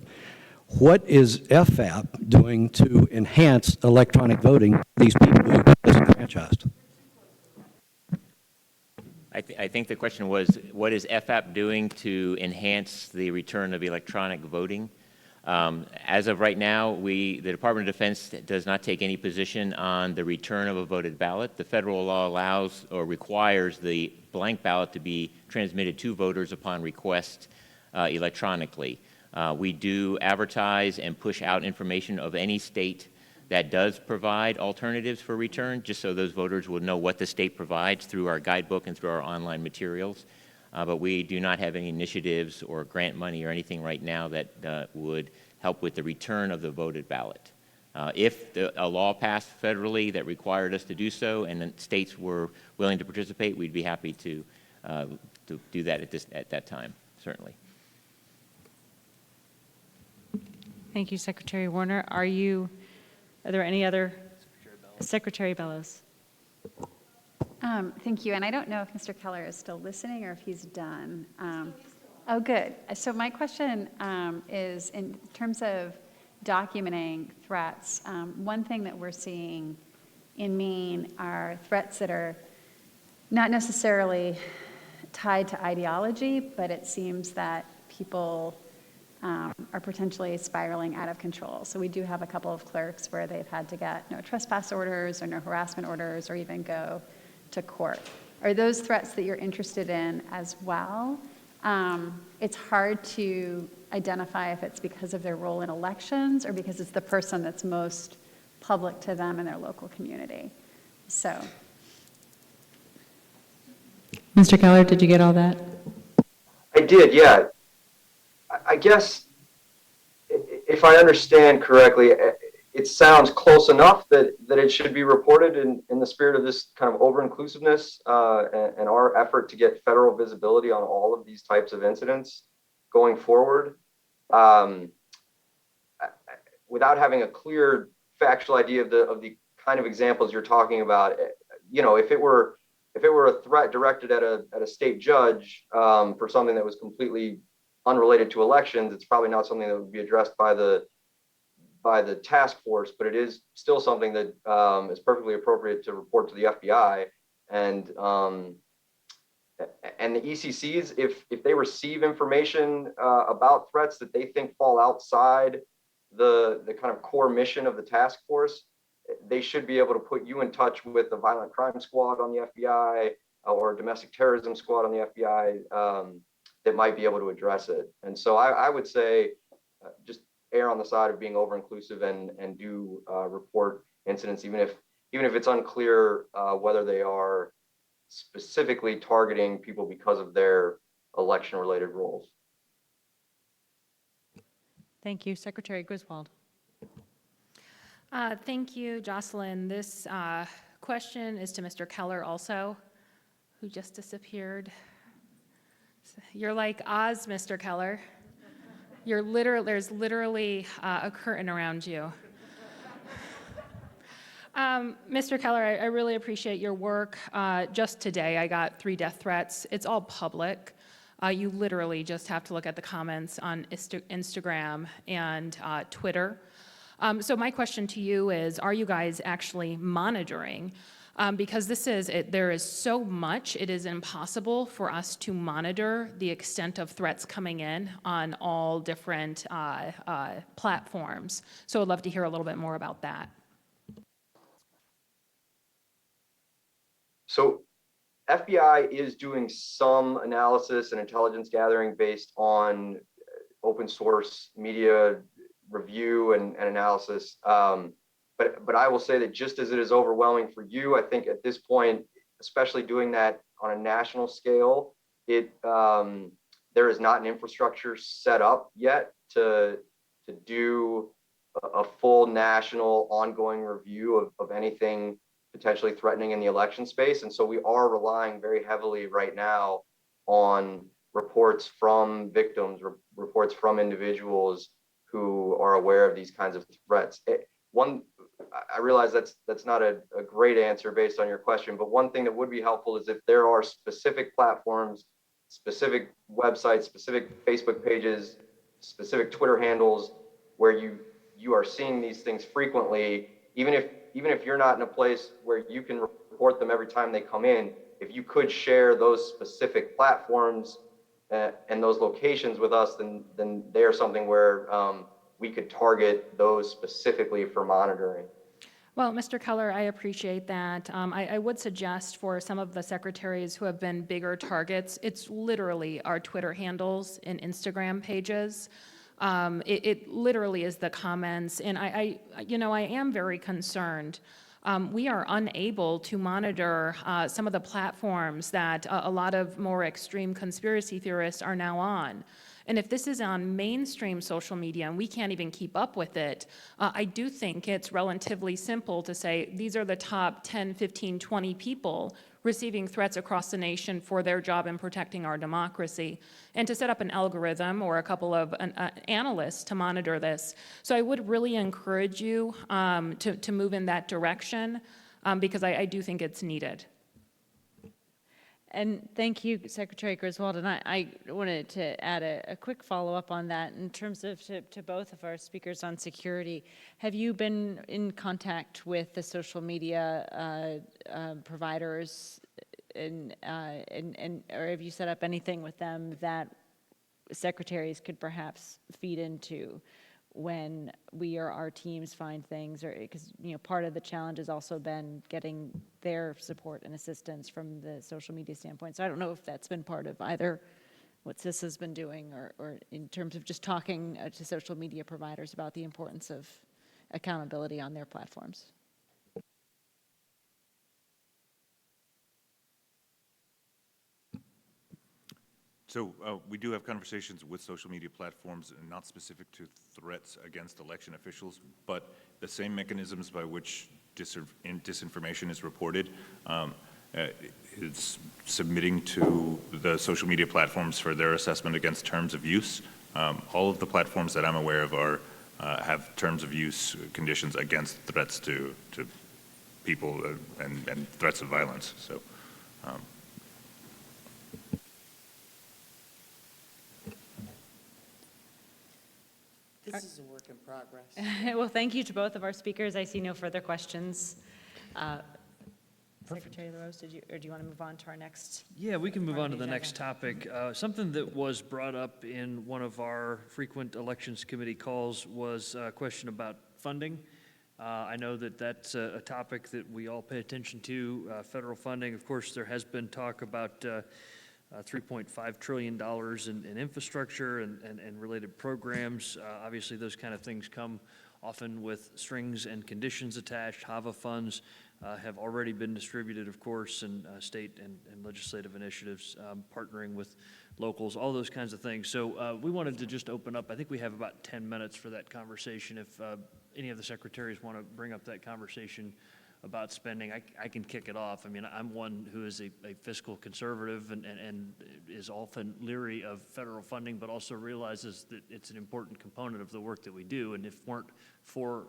What is FAP doing to enhance electronic voting for these people who are disenfranchised? I think the question was, what is FAP doing to enhance the return of electronic voting? As of right now, the Department of Defense does not take any position on the return of a voted ballot. The federal law allows or requires the blank ballot to be transmitted to voters upon request electronically. We do advertise and push out information of any state that does provide alternatives for return, just so those voters will know what the state provides through our guidebook and through our online materials. But we do not have any initiatives or grant money or anything right now that would help with the return of the voted ballot. If a law passed federally that required us to do so and then states were willing to participate, we'd be happy to do that at that time, certainly. Thank you, Secretary Warner. Are there any other? Secretary Bellows. Thank you. And I don't know if Mr. Keller is still listening or if he's done. Oh, good. So my question is in terms of documenting threats, one thing that we're seeing in Maine are threats that are not necessarily tied to ideology, but it seems that people are potentially spiraling out of control. So we do have a couple of clerks where they've had to get no trespass orders or no harassment orders or even go to court. Are those threats that you're interested in as well? It's hard to identify if it's because of their role in elections or because it's the person that's most public to them in their local community. So. Mr. Keller, did you get all that? I did, yeah. I guess if I understand correctly, it sounds close enough that it should be reported in the spirit of this kind of over-inclusiveness and our effort to get federal visibility on all of these types of incidents going forward. Without having a clear factual idea of the kind of examples you're talking about, you know, if it were a threat directed at a state judge for something that was completely unrelated to elections, it's probably not something that would be addressed by the task force, but it is still something that is perfectly appropriate to report to the FBI. And the ECCs, if they receive information about threats that they think fall outside the kind of core mission of the task force, they should be able to put you in touch with the violent crime squad on the FBI or domestic terrorism squad on the FBI that might be able to address it. And so I would say just err on the side of being over-inclusive and do report incidents, even if it's unclear whether they are specifically targeting people because of their election-related roles. Thank you. Secretary Griswold. Thank you, Jocelyn. This question is to Mr. Keller also, who just disappeared. You're like Oz, Mr. Keller. There's literally a curtain around you. Mr. Keller, I really appreciate your work. Just today, I got 3 death threats. It's all public. You literally just have to look at the comments on Instagram and Twitter. So my question to you is, are you guys actually monitoring? Because there is so much, it is impossible for us to monitor the extent of threats coming in on all different platforms. So I'd love to hear a little bit more about that. So FBI is doing some analysis and intelligence gathering based on open source media review and analysis. But I will say that just as it is overwhelming for you, I think at this point, especially doing that on a national scale, there is not an infrastructure set up yet to do a full national ongoing review of anything potentially threatening in the election space. And so we are relying very heavily right now on reports from victims, reports from individuals who are aware of these kinds of threats. One I realize that's not a great answer based on your question, but one thing that would be helpful is if there are specific platforms, specific websites, specific Facebook pages, specific Twitter handles where you are seeing these things frequently, even if you're not in a place where you can report them every time they come in, if you could share those specific platforms and those locations with us, then they are something where we could target those specifically for monitoring. Well, Mr. Keller, I appreciate that. I would suggest for some of the secretaries who have been bigger targets, it's literally our Twitter handles and Instagram pages. It literally is the comments, and I am very concerned. We are unable to monitor some of the platforms that a lot of more extreme conspiracy theorists are now on. And if this is on mainstream social media and we can't even keep up with it, I do think it's relatively simple to say these are the top 10, 15, 20 people receiving threats across the nation for their job in protecting our democracy, and to set up an algorithm or a couple of analysts to monitor this. So I would really encourage you to move in that direction because I do think it's needed. And thank you, Secretary Griswold. And I wanted to add a quick follow-up on that in terms of to both of our speakers on security. Have you been in contact with the social media providers, or have you set up anything with them that secretaries could perhaps feed into when we or our teams find things, or because part of the challenge has also been getting their support and assistance from the social media standpoint. So I don't know if that's been part of either what CISA has been doing or in terms of just talking to social media providers about the importance of accountability on their platforms. So we do have conversations with social media platforms, not specific to threats against election officials, but the same mechanisms by which disinformation is reported. It's submitting to the social media platforms for their assessment against terms of use. All of the platforms that I'm aware of have terms of use conditions against threats to people and threats of violence. So. This is a work in progress. Well, thank you to both of our speakers. I see no further questions. Secretary LaRose, do you want to move on to our next? Yeah, we can move part on of to the the next topic. Something that was brought up in one of our frequent elections committee calls was a question about funding. I know that that's a topic that we all pay attention to, federal funding. Of course, there has been talk about $3.5 trillion in infrastructure and related programs. Obviously, those kind of things come often with strings and conditions attached. HAVA funds have already been distributed, of course, and state and legislative initiatives, partnering with locals, all those kinds of things. So we wanted to just open up. I think we have about 10 minutes for that conversation. If any of the secretaries want to bring up that conversation about spending, I can kick it off. I mean, I'm one who is a fiscal conservative and is often leery of federal funding, but also realizes that it's an important component of the work that we do. And if it weren't for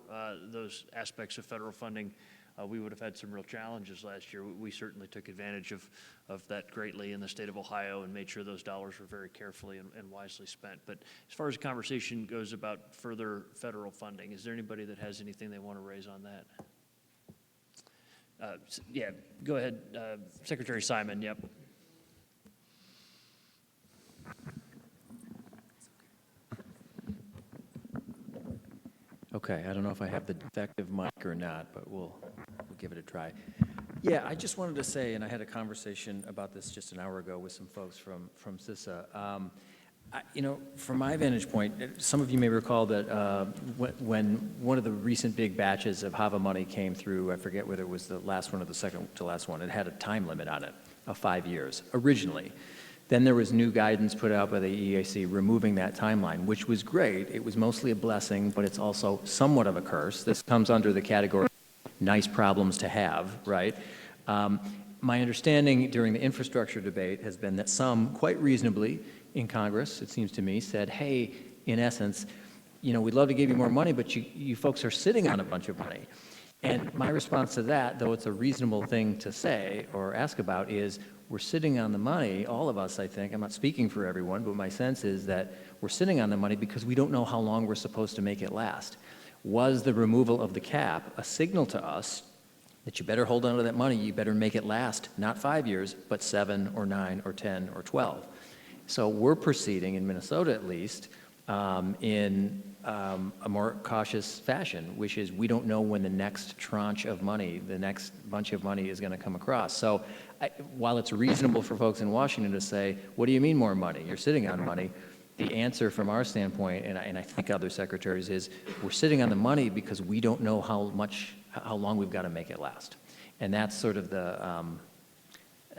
those aspects of federal funding, we would have had some real challenges last year. We certainly took advantage of that greatly in the state of Ohio and made sure those dollars were very carefully and wisely spent. But as far as the conversation goes about further federal funding, is there anybody that has anything they want to raise on that? Yeah, go ahead, Secretary Simon, yep. Okay, I don't know if I have the defective mic or not, but we'll give it a try. Yeah, I just wanted to say, and I had a conversation about this just an hour ago with some folks from CISA. From my vantage point, some of you may recall that when one of the recent big batches of HAVA money came through, I forget whether it was the last one or the second to last one, it had a time limit on it of 5 years originally. Then there was new guidance put out by the EAC removing that timeline, which was great. It was mostly a blessing, but it's also somewhat of a curse. This comes under the category of nice problems to have, right? My understanding during the infrastructure debate has been that some, quite reasonably, in Congress, it seems to me, said, hey, in essence, we'd love to give you more money, but you folks are sitting on a bunch of money. And my response to that, though it's a reasonable thing to say or ask about, is we're sitting on the money, all of us, I think, I'm not speaking for everyone, but my sense is that we're sitting on the money because we don't know how long we're supposed to make it last. Was the removal of the cap a signal to us that you better hold on to that money, you better make it last, not 5 years, but 7 or 9 or 10 or 12? So we're proceeding, in Minnesota at least, in a more cautious fashion, which is we don't know when the next tranche of money, the next bunch of money is going to come across. So while it's reasonable for folks in Washington to say, what do you mean more money? You're sitting on money. The answer from our standpoint, and I think other secretaries, is we're sitting on the money because we don't know how long we've got to make it last. And that's sort of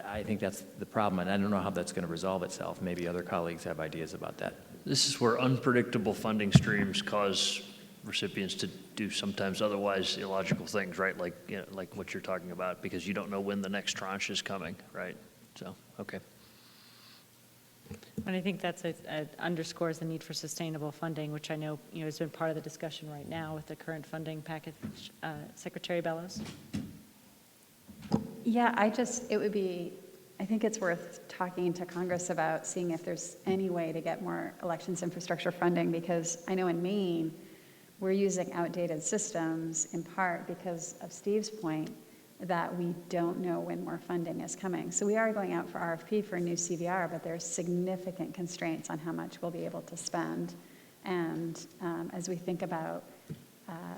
I think that's the problem, and I don't know how that's going to resolve itself. Maybe other colleagues have ideas about that. This is where unpredictable funding streams cause recipients to do sometimes otherwise illogical things, right? Like, like what you're talking about, because you don't know when the next tranche is coming, right? So, okay. And I think that's underscores the need for sustainable funding, which I know, has been part of the discussion right now with the current funding package. Secretary Bellows? Yeah, I think it's worth talking to Congress about seeing if there's any way to get more elections infrastructure funding, because I know in Maine, we're using outdated systems in part because of Steve's point that we don't know when more funding is coming. So we are going out for RFP for a new CVR, but there's significant constraints on how much we'll be able to spend. And as we think about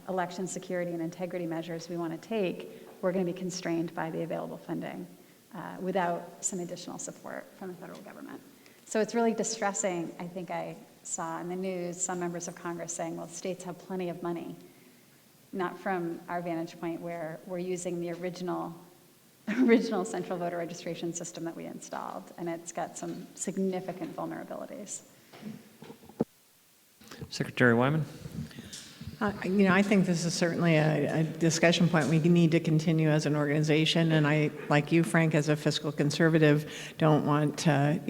election security and integrity measures we want to take, we're going to be constrained by the available funding without some additional support from the federal government. So it's really distressing. I think I saw in the news some members of Congress saying, well, states have plenty of money. Not from our vantage point where we're using the original central voter registration system that we installed, and it's got some significant vulnerabilities. Secretary Wyman? I think this is certainly a discussion point we need to continue as an organization. And I, like you, Frank, as a fiscal conservative, don't want to,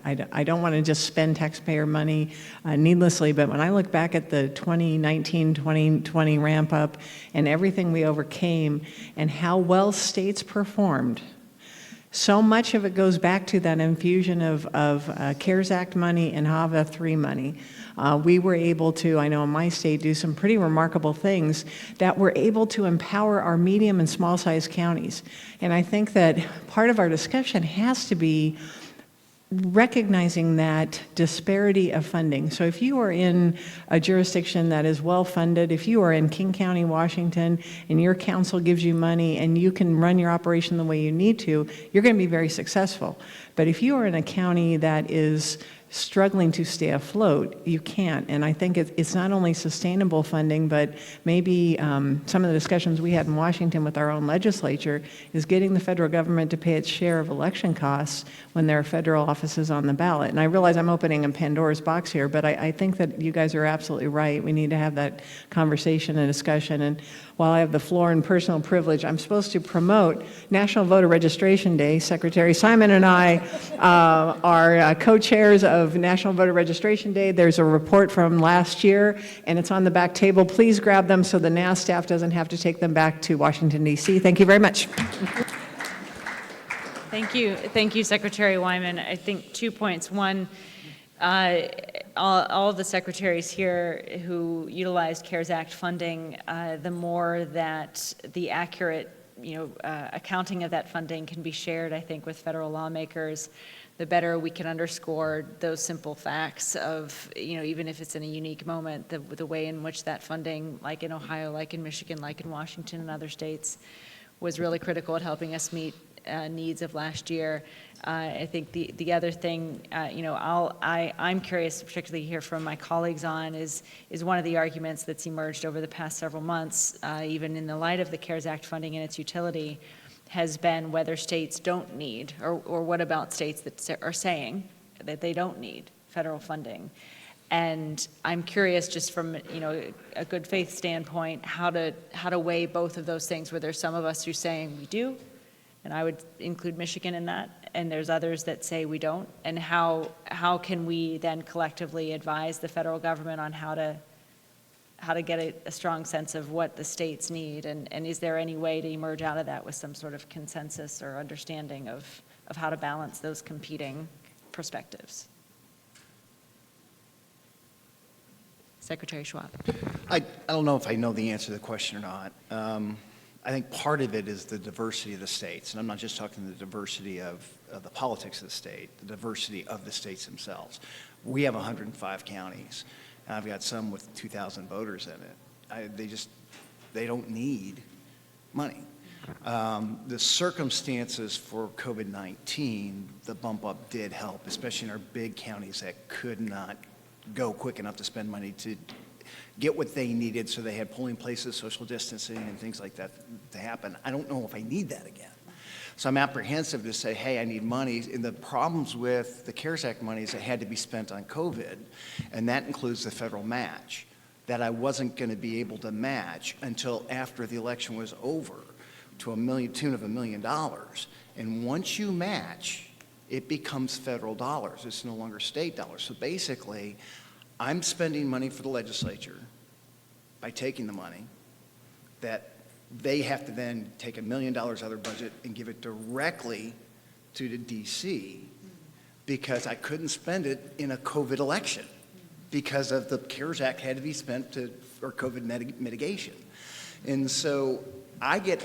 I don't want to just spend taxpayer money needlessly. But when I look back at the 2019-2020 ramp up and everything we overcame and how well states performed, so much of it goes back to that infusion of CARES Act money and HAVA 3 money. We were able to, I know in my state, do some pretty remarkable things that were able to empower our medium and small-sized counties. And I think that part of our discussion has to be recognizing that disparity of funding. So if you are in a jurisdiction that is well-funded, if you are in King County, Washington, and your council gives you money and you can run your operation the way you need to, you're going to be very successful. But if you are in a county that is struggling to stay afloat, you can't. And I think it's not only sustainable funding, but maybe some of the discussions we had in Washington with our own legislature is getting the federal government to pay its share of election costs when there are federal offices on the ballot. And I realize I'm opening a Pandora's box here, but I think that you guys are absolutely right. We need to have that conversation and discussion. And while I have the floor and personal privilege, I'm supposed to promote National Voter Registration Day. Secretary Simon and I are co-chairs of National Voter Registration Day. There's a report from last year, and it's on the back table. Please grab them so the NASS staff doesn't have to take them back to Washington, D.C. Thank you very much. Thank you. Thank you, Secretary Wyman. I think 2 points. One, all of the secretaries here who utilized CARES Act funding, the more that the accurate accounting of that funding can be shared, I think, with federal lawmakers, the better we can underscore those simple facts of, even if it's in a unique moment, the way in which that funding, like in Ohio, like in Michigan, like in Washington and other states, was really critical at helping us meet needs of last year. I think the other thing, I'm curious, particularly hear from my colleagues on, is one of the arguments that's emerged over the past several months, even in the light of the CARES Act funding and its utility, has been whether states don't need, or what about states that are saying that they don't need federal funding. And I'm curious, just from a good faith standpoint, how to weigh both of those things, where there's some of us who are saying we do, and I would include Michigan in that, and there's others that say we don't, and how can we then collectively advise the federal government on how how to get a strong sense of what the states need, and is there any way to emerge out of that with some sort of consensus or understanding of how to balance those competing perspectives? Secretary Schwab. I don't know if I know the answer to the question or not. I think part of it is the diversity of the states, and I'm not just talking the diversity of the politics of the state, the diversity of the states themselves. We have 105 counties, and I've got some with 2,000 voters in it. They don't need money. The circumstances for COVID-19, the bump up did help, especially in our big counties that could not go quick enough to spend money to get what they needed, so they had polling places, social distancing, and things like that to happen. I don't know if I need that again. So I'm apprehensive to say, hey, I need money. And the problems with the CARES Act money is it had to be spent on COVID, and that includes the federal match, that I wasn't going to be able to match until after the election was over to tune of $1 million. And once you match, it becomes federal dollars. It's no longer state dollars. So basically, I'm spending money for the legislature by taking the money that they have to then take $1 million out of their budget and give it directly to the DC because I couldn't spend it in a COVID election because of the CARES Act had to be spent for COVID mitigation. And so I get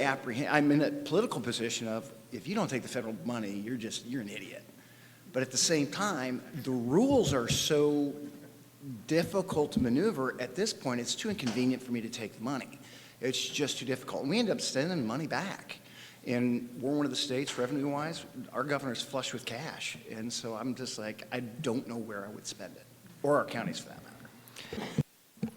I'm in a political position of, if you don't take the federal money, you're an idiot. But at the same time, the rules are so difficult to maneuver. At this point, it's too inconvenient for me to take the money. It's just too difficult. And we end up sending money back. And we're one of the states, revenue-wise, our governor's flush with cash. And so I'm just like, I don't know where I would spend it, or our counties for that matter.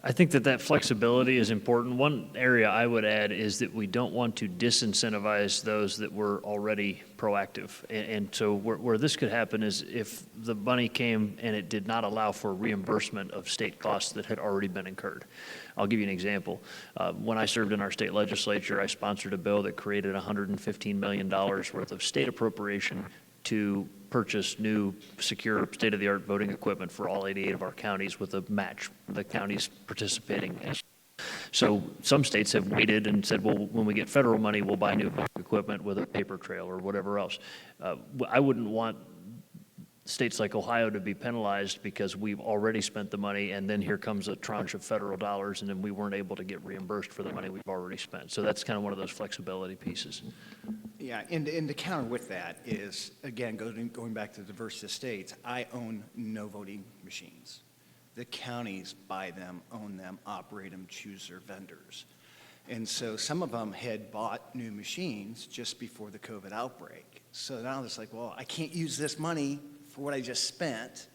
I think that flexibility is important. One area I would add is that we don't want to disincentivize those that were already proactive. And so where this could happen is if the money came and it did not allow for reimbursement of state costs that had already been incurred. I'll give you an example. When I served in our state legislature, I sponsored a bill that created $115 million worth of state appropriation to purchase new, secure, state-of-the-art voting equipment for all 88 of our counties with a match, the counties participating. So some states have waited and said, well, when we get federal money, we'll buy new equipment with a paper trail or whatever else. I wouldn't want states like Ohio to be penalized because we've already spent the money and then here comes a tranche of federal dollars and then we weren't able to get reimbursed for the money we've already spent. So that's kind of one of those flexibility pieces. Yeah, and to counter with that is, again, going back to the diversity of states, I own no voting machines. The counties buy them, own them, operate them, choose their vendors. And so some of them had bought new machines just before the COVID outbreak. So now it's like, well, I can't use this money for what I just spent.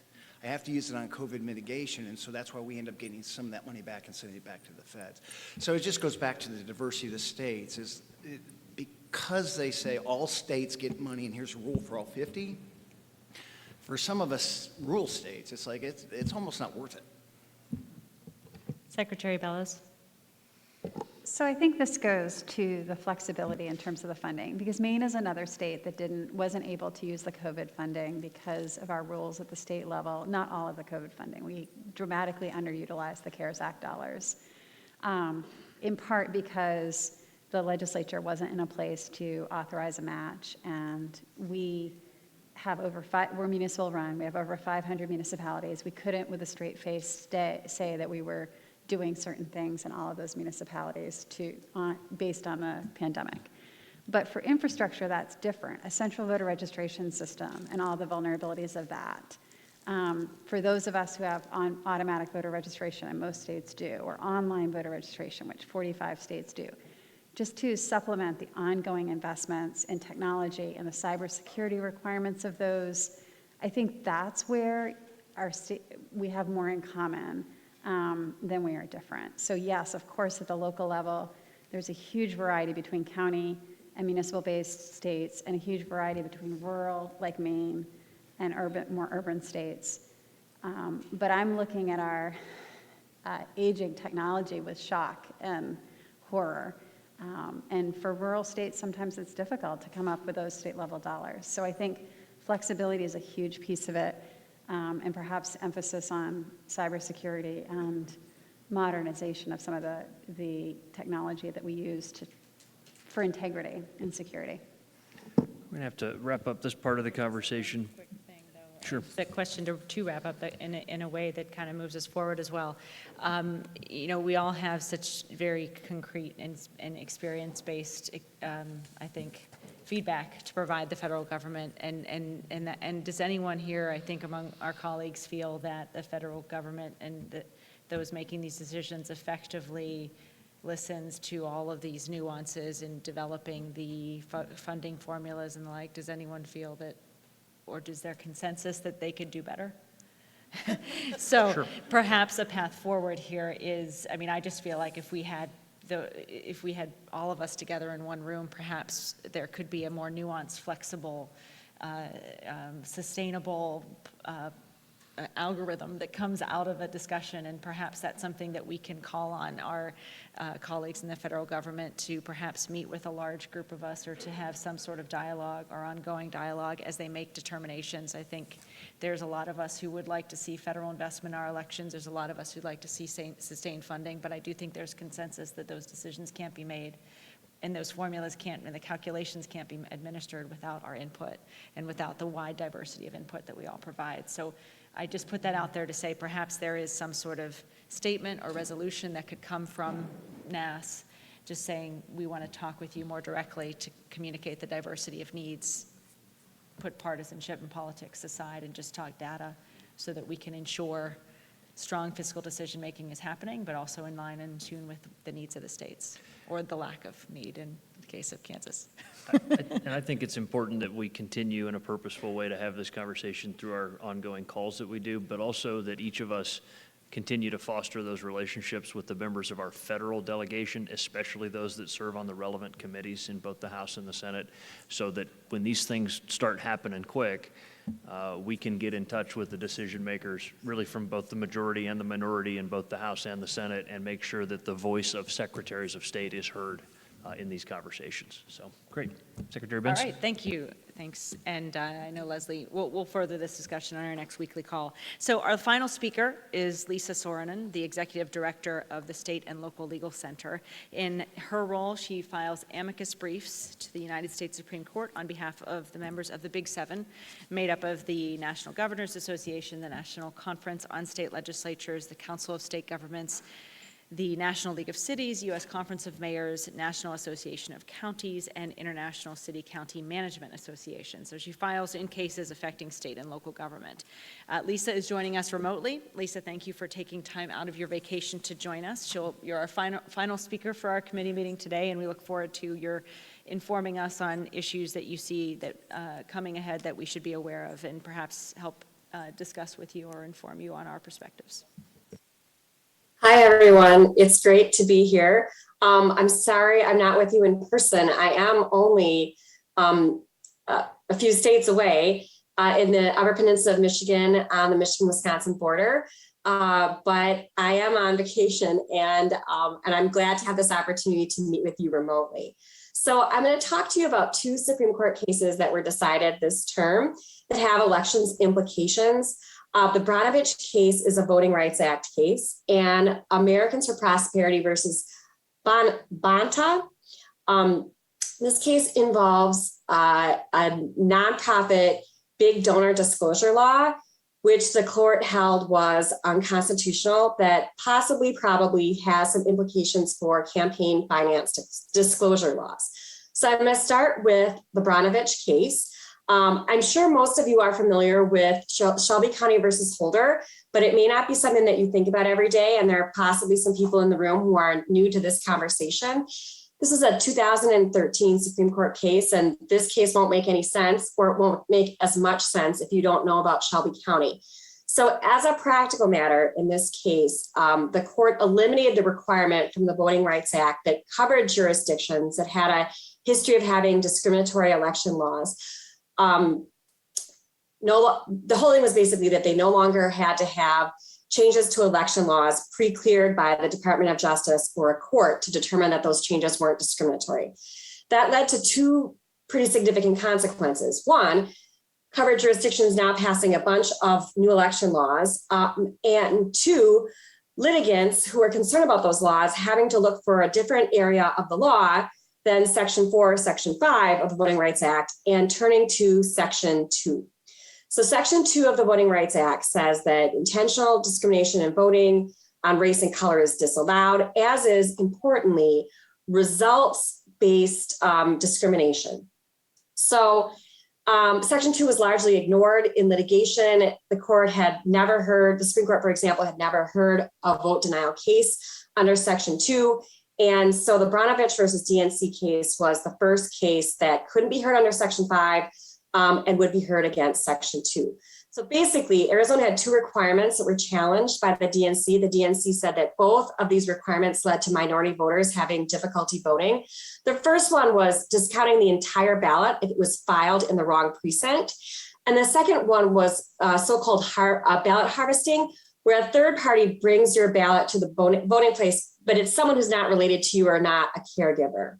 I have to use it on COVID mitigation, and so that's why we end up getting some of that money back and sending it back to the feds. So it just goes back to the diversity of the states. Because they say all states get money and here's a rule for all 50, for some of us rural states, it's like it's almost not worth it. Secretary Bellows. So I think this goes to the flexibility in terms of the funding, because Maine is another state that wasn't able to use the COVID funding because of our rules at the state level. Not all of the COVID funding. We dramatically underutilized the CARES Act dollars, in part because the legislature wasn't in a place to authorize a match, and we have we're municipal run. We have over 500 municipalities. We couldn't, with a straight face, say that we were doing certain things in all of those municipalities based on the pandemic. But for infrastructure, that's different. A central voter registration system and all the vulnerabilities of that. For those of us who have automatic voter registration, and most states do, or online voter registration, which 45 states do, just to supplement the ongoing investments in technology and the cybersecurity requirements of those, I think that's where we have more in common than we are different. So yes, of course, at the local level, there's a huge variety between county and municipal-based states, and a huge variety between rural, like Maine, and more urban states. But I'm looking at our aging technology with shock and horror. And for rural states, sometimes it's difficult to come up with those state-level dollars. So I think flexibility is a huge piece of it. And perhaps emphasis on cybersecurity and modernization of some of the technology that we use for integrity and security. We're going to have to wrap up this part of the conversation. Sure. That question to wrap up in a way that kind of moves us forward as well. You know, we all have such very concrete and experience-based, I think, feedback to provide the federal government. And does anyone here, I think among our colleagues, feel that the federal government and those making these decisions effectively listens to all of these nuances in developing the funding formulas and the like? Does anyone feel that, or is there consensus that they could do better? So sure. Perhaps a path forward here is, I mean, I just feel like if we had all of us together in one room, perhaps there could be a more nuanced, flexible, sustainable algorithm that comes out of a discussion, and perhaps that's something that we can call on our colleagues in the federal government to perhaps meet with a large group of us, or to have some sort of dialogue or ongoing dialogue as they make determinations. I think there's a lot of us who would like to see federal investment in our elections. There's a lot of us who'd like to see sustained funding, but I do think there's consensus that those decisions can't be made, and those formulas can't, and the calculations can't be administered without our input and without the wide diversity of input that we all provide. So I just put that out there to say perhaps there is some sort of statement or resolution that could come from NASS, just saying we want to talk with you more directly to communicate the diversity of needs, put partisanship and politics aside, and just talk data so that we can ensure strong fiscal decision-making is happening, but also in line and in tune with the needs of the states, or the lack of need in the case of Kansas. And I think it's important that we continue in a purposeful way to have this conversation through our ongoing calls that we do, but also that each of us continue to foster those relationships with the members of our federal delegation, especially those that serve on the relevant committees in both the House and the Senate, so that when these things start happening quick, we can get in touch with the decision makers, really from both the majority and the minority in both the House and the Senate, and make sure that the voice of secretaries of state is heard in these conversations. So, great. Secretary Benson. All right, thank you. Thanks. And I know, Leslie, we'll further this discussion on our next weekly call. So our final speaker is Lisa Soranen, the Executive Director of the State and Local Legal Center. In her role, she files amicus briefs to the United States Supreme Court on behalf of the members of the Big Seven, made up of the National Governors Association, the National Conference on State Legislatures, the Council of State Governments, the National League of Cities, U.S. Conference of Mayors, National Association of Counties, and International City-County Management Association. So she files in cases affecting state and local government. Lisa is joining us remotely. Lisa, thank you for taking time out of your vacation to join us. You're our final speaker for our committee meeting today, and we look forward to your informing us on issues that you see that coming ahead that we should be aware of, and perhaps help discuss with you or inform you on our perspectives. Hi, everyone. It's great to be here. I'm sorry I'm not with you in person. I am only a few states away in the Upper Peninsula of Michigan on the Michigan-Wisconsin border. But I am on vacation, and I'm glad to have this opportunity to meet with you remotely. So I'm going to talk to you about two Supreme Court cases that were decided this term that have elections implications. The Branovich case is a Voting Rights Act case, and Americans for Prosperity versus Bonta. This case involves a nonprofit big donor disclosure law, which the court held was unconstitutional, that probably has some implications for campaign finance disclosure laws. So I'm going to start with the Branovich case. I'm sure most of you are familiar with Shelby County versus Holder, but it may not be something that you think about every day, and there are possibly some people in the room who are new to this conversation. This is a 2013 Supreme Court case, and this case won't make any sense, or it won't make as much sense if you don't know about Shelby County. So as a practical matter, in this case, the court eliminated the requirement from the Voting Rights Act that covered jurisdictions that had a history of having discriminatory election laws. The whole thing was basically that they no longer had to have changes to election laws pre-cleared by the Department of Justice or a court to determine that those changes weren't discriminatory. That led to two pretty significant consequences. One, covered jurisdictions now passing a bunch of new election laws, and two, litigants who are concerned about those laws having to look for a different area of the law than Section 4 or Section 5 of the Voting Rights Act and turning to Section 2. So Section 2 of the Voting Rights Act says that intentional discrimination in voting on race and color is disallowed, as is, importantly, results-based discrimination. So Section 2 was largely ignored in litigation. The Supreme Court, for example, had never heard a vote denial case under Section 2. And so the Branovich versus DNC case was the first case that couldn't be heard under Section 5 and would be heard against Section 2. So basically, Arizona had two requirements that were challenged by the DNC. The DNC said that both of these requirements led to minority voters having difficulty voting. The first one was discounting the entire ballot if it was filed in the wrong precinct. And the second one was so-called ballot harvesting, where a third party brings your ballot to the voting place, but it's someone who's not related to you or not a caregiver.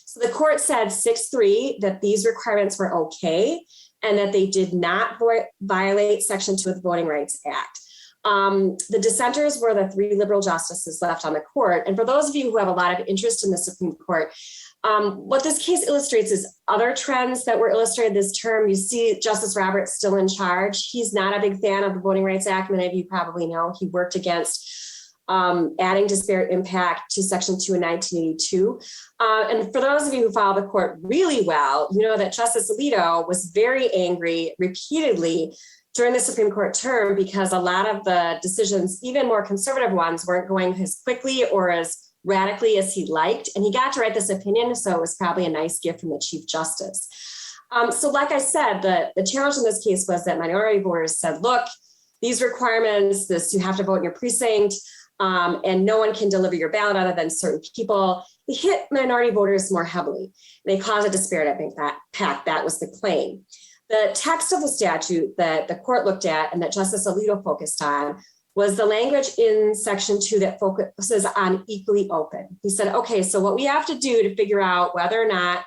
So the court said 6-3 that these requirements were okay and that they did not violate Section 2 of the Voting Rights Act. The dissenters were the 3 liberal justices left on the court. And for those of you who have a lot of interest in the Supreme Court, what this case illustrates is other trends that were illustrated this term. You see Justice Roberts still in charge. He's not a big fan of the Voting Rights Act. Many of you probably know he worked against adding disparate impact to Section 2 in 1982. And for those of you who follow the court really well, you know that Justice Alito was very angry repeatedly during the Supreme Court term because a lot of the decisions, even more conservative ones, weren't going as quickly or as radically as he liked. And he got to write this opinion, so it was probably a nice gift from the Chief Justice. So like I said, the challenge in this case was that minority voters said, look, these requirements, you have to vote in your precinct, and no one can deliver your ballot other than certain people. They hit minority voters more heavily. They cause a disparate impact. That was the claim. The text of the statute that the court looked at and that Justice Alito focused on was the language in Section 2 that focuses on equally open. He said, okay, so what we have to do to figure out whether or not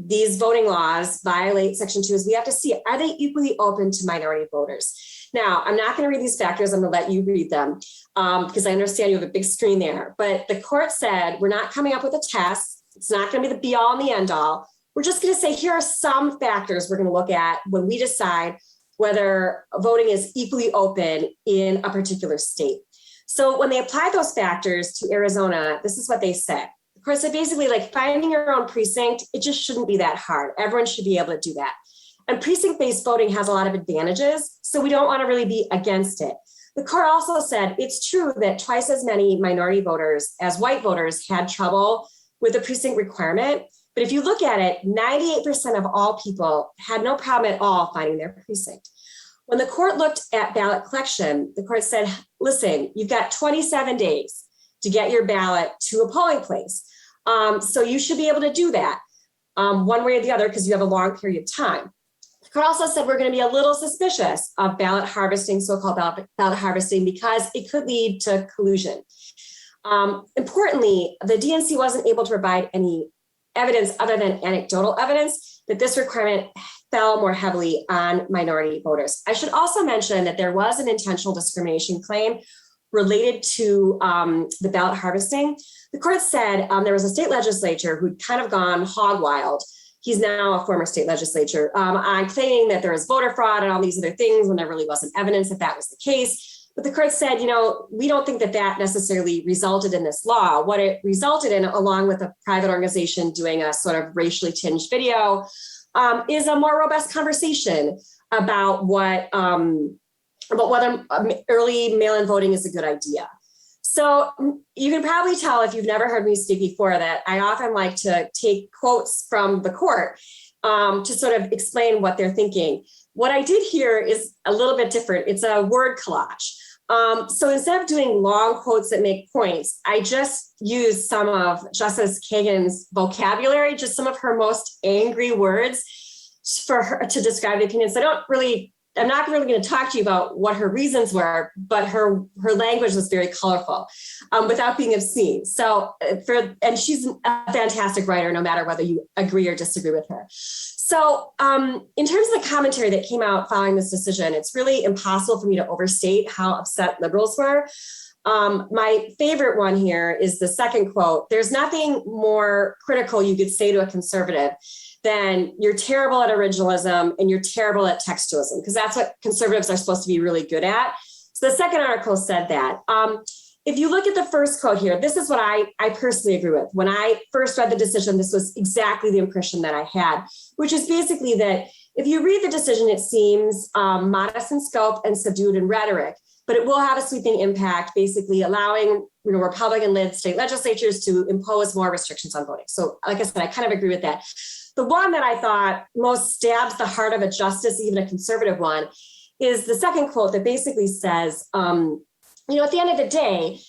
these voting laws violate Section 2 is we have to see, are they equally open to minority voters? Now, I'm not going to read these factors. I'm going to let you read them because I understand you have a big screen there. But the court said, we're not coming up with a test. It's not going to be the be all and the end all. We're just going to say, here are some factors we're going to look at when we decide whether voting is equally open in a particular state. So when they applied those factors to Arizona, this is what they said. Of course, said basically like finding your own precinct, it just shouldn't be that hard. Everyone should be able to do that. And precinct-based voting has a lot of advantages, so we don't want to really be against it. The court also said it's true that twice as many minority voters as white voters had trouble with the precinct requirement. But if you look at it, 98% of all people had no problem at all finding their precinct. When the court looked at ballot collection, the court said, listen, you've got 27 days to get your ballot to a polling place. So you should be able to do that one way or the other because you have a long period of time. The court also said we're going to be a little suspicious of ballot harvesting, so-called ballot harvesting, because it could lead to collusion. Importantly, the DNC wasn't able to provide any evidence other than anecdotal evidence that this requirement fell more heavily on minority voters. I should also mention that there was an intentional discrimination claim related to the ballot harvesting. The court said there was a state legislature who'd kind of gone hog wild. He's now a former state legislature on claiming that there was voter fraud and all these other things when there really wasn't evidence that that was the case. But the court said, you know, we don't think that that necessarily resulted in this law. What it resulted in, along with a private organization doing a sort of racially tinged video, is a more robust conversation about whether early mail-in voting is a good idea. So you can probably tell if you've never heard me speak before that I often like to take quotes from the court to sort of explain what they're thinking. What I did here is a little bit different. It's a word collage. So instead of doing long quotes that make points, I just used some of Justice Kagan's vocabulary, just some of her most angry words for her to describe the opinion. So I'm not really going to talk to you about what her reasons were, but her language was very colorful without being obscene. So and she's a fantastic writer, no matter whether you agree or disagree with her. So in terms of the commentary that came out following this decision, it's really impossible for me to overstate how upset liberals were. My favorite one here is the second quote. There's nothing more critical you could say to a conservative than you're terrible at originalism and you're terrible at textualism, because that's what conservatives are supposed to be really good at. So the second article said that. If you look at the first quote here, this is what I personally agree with. When I first read the decision, this was exactly the impression that I had, which is basically that if you read the decision, it seems modest in scope and subdued in rhetoric, but it will have a sweeping impact, basically allowing Republican-led state legislatures to impose more restrictions on voting. So like I said, I kind of agree with that. The one that I thought most stabs the heart of a justice, even a conservative one, is the second quote that basically says, at the end of the day,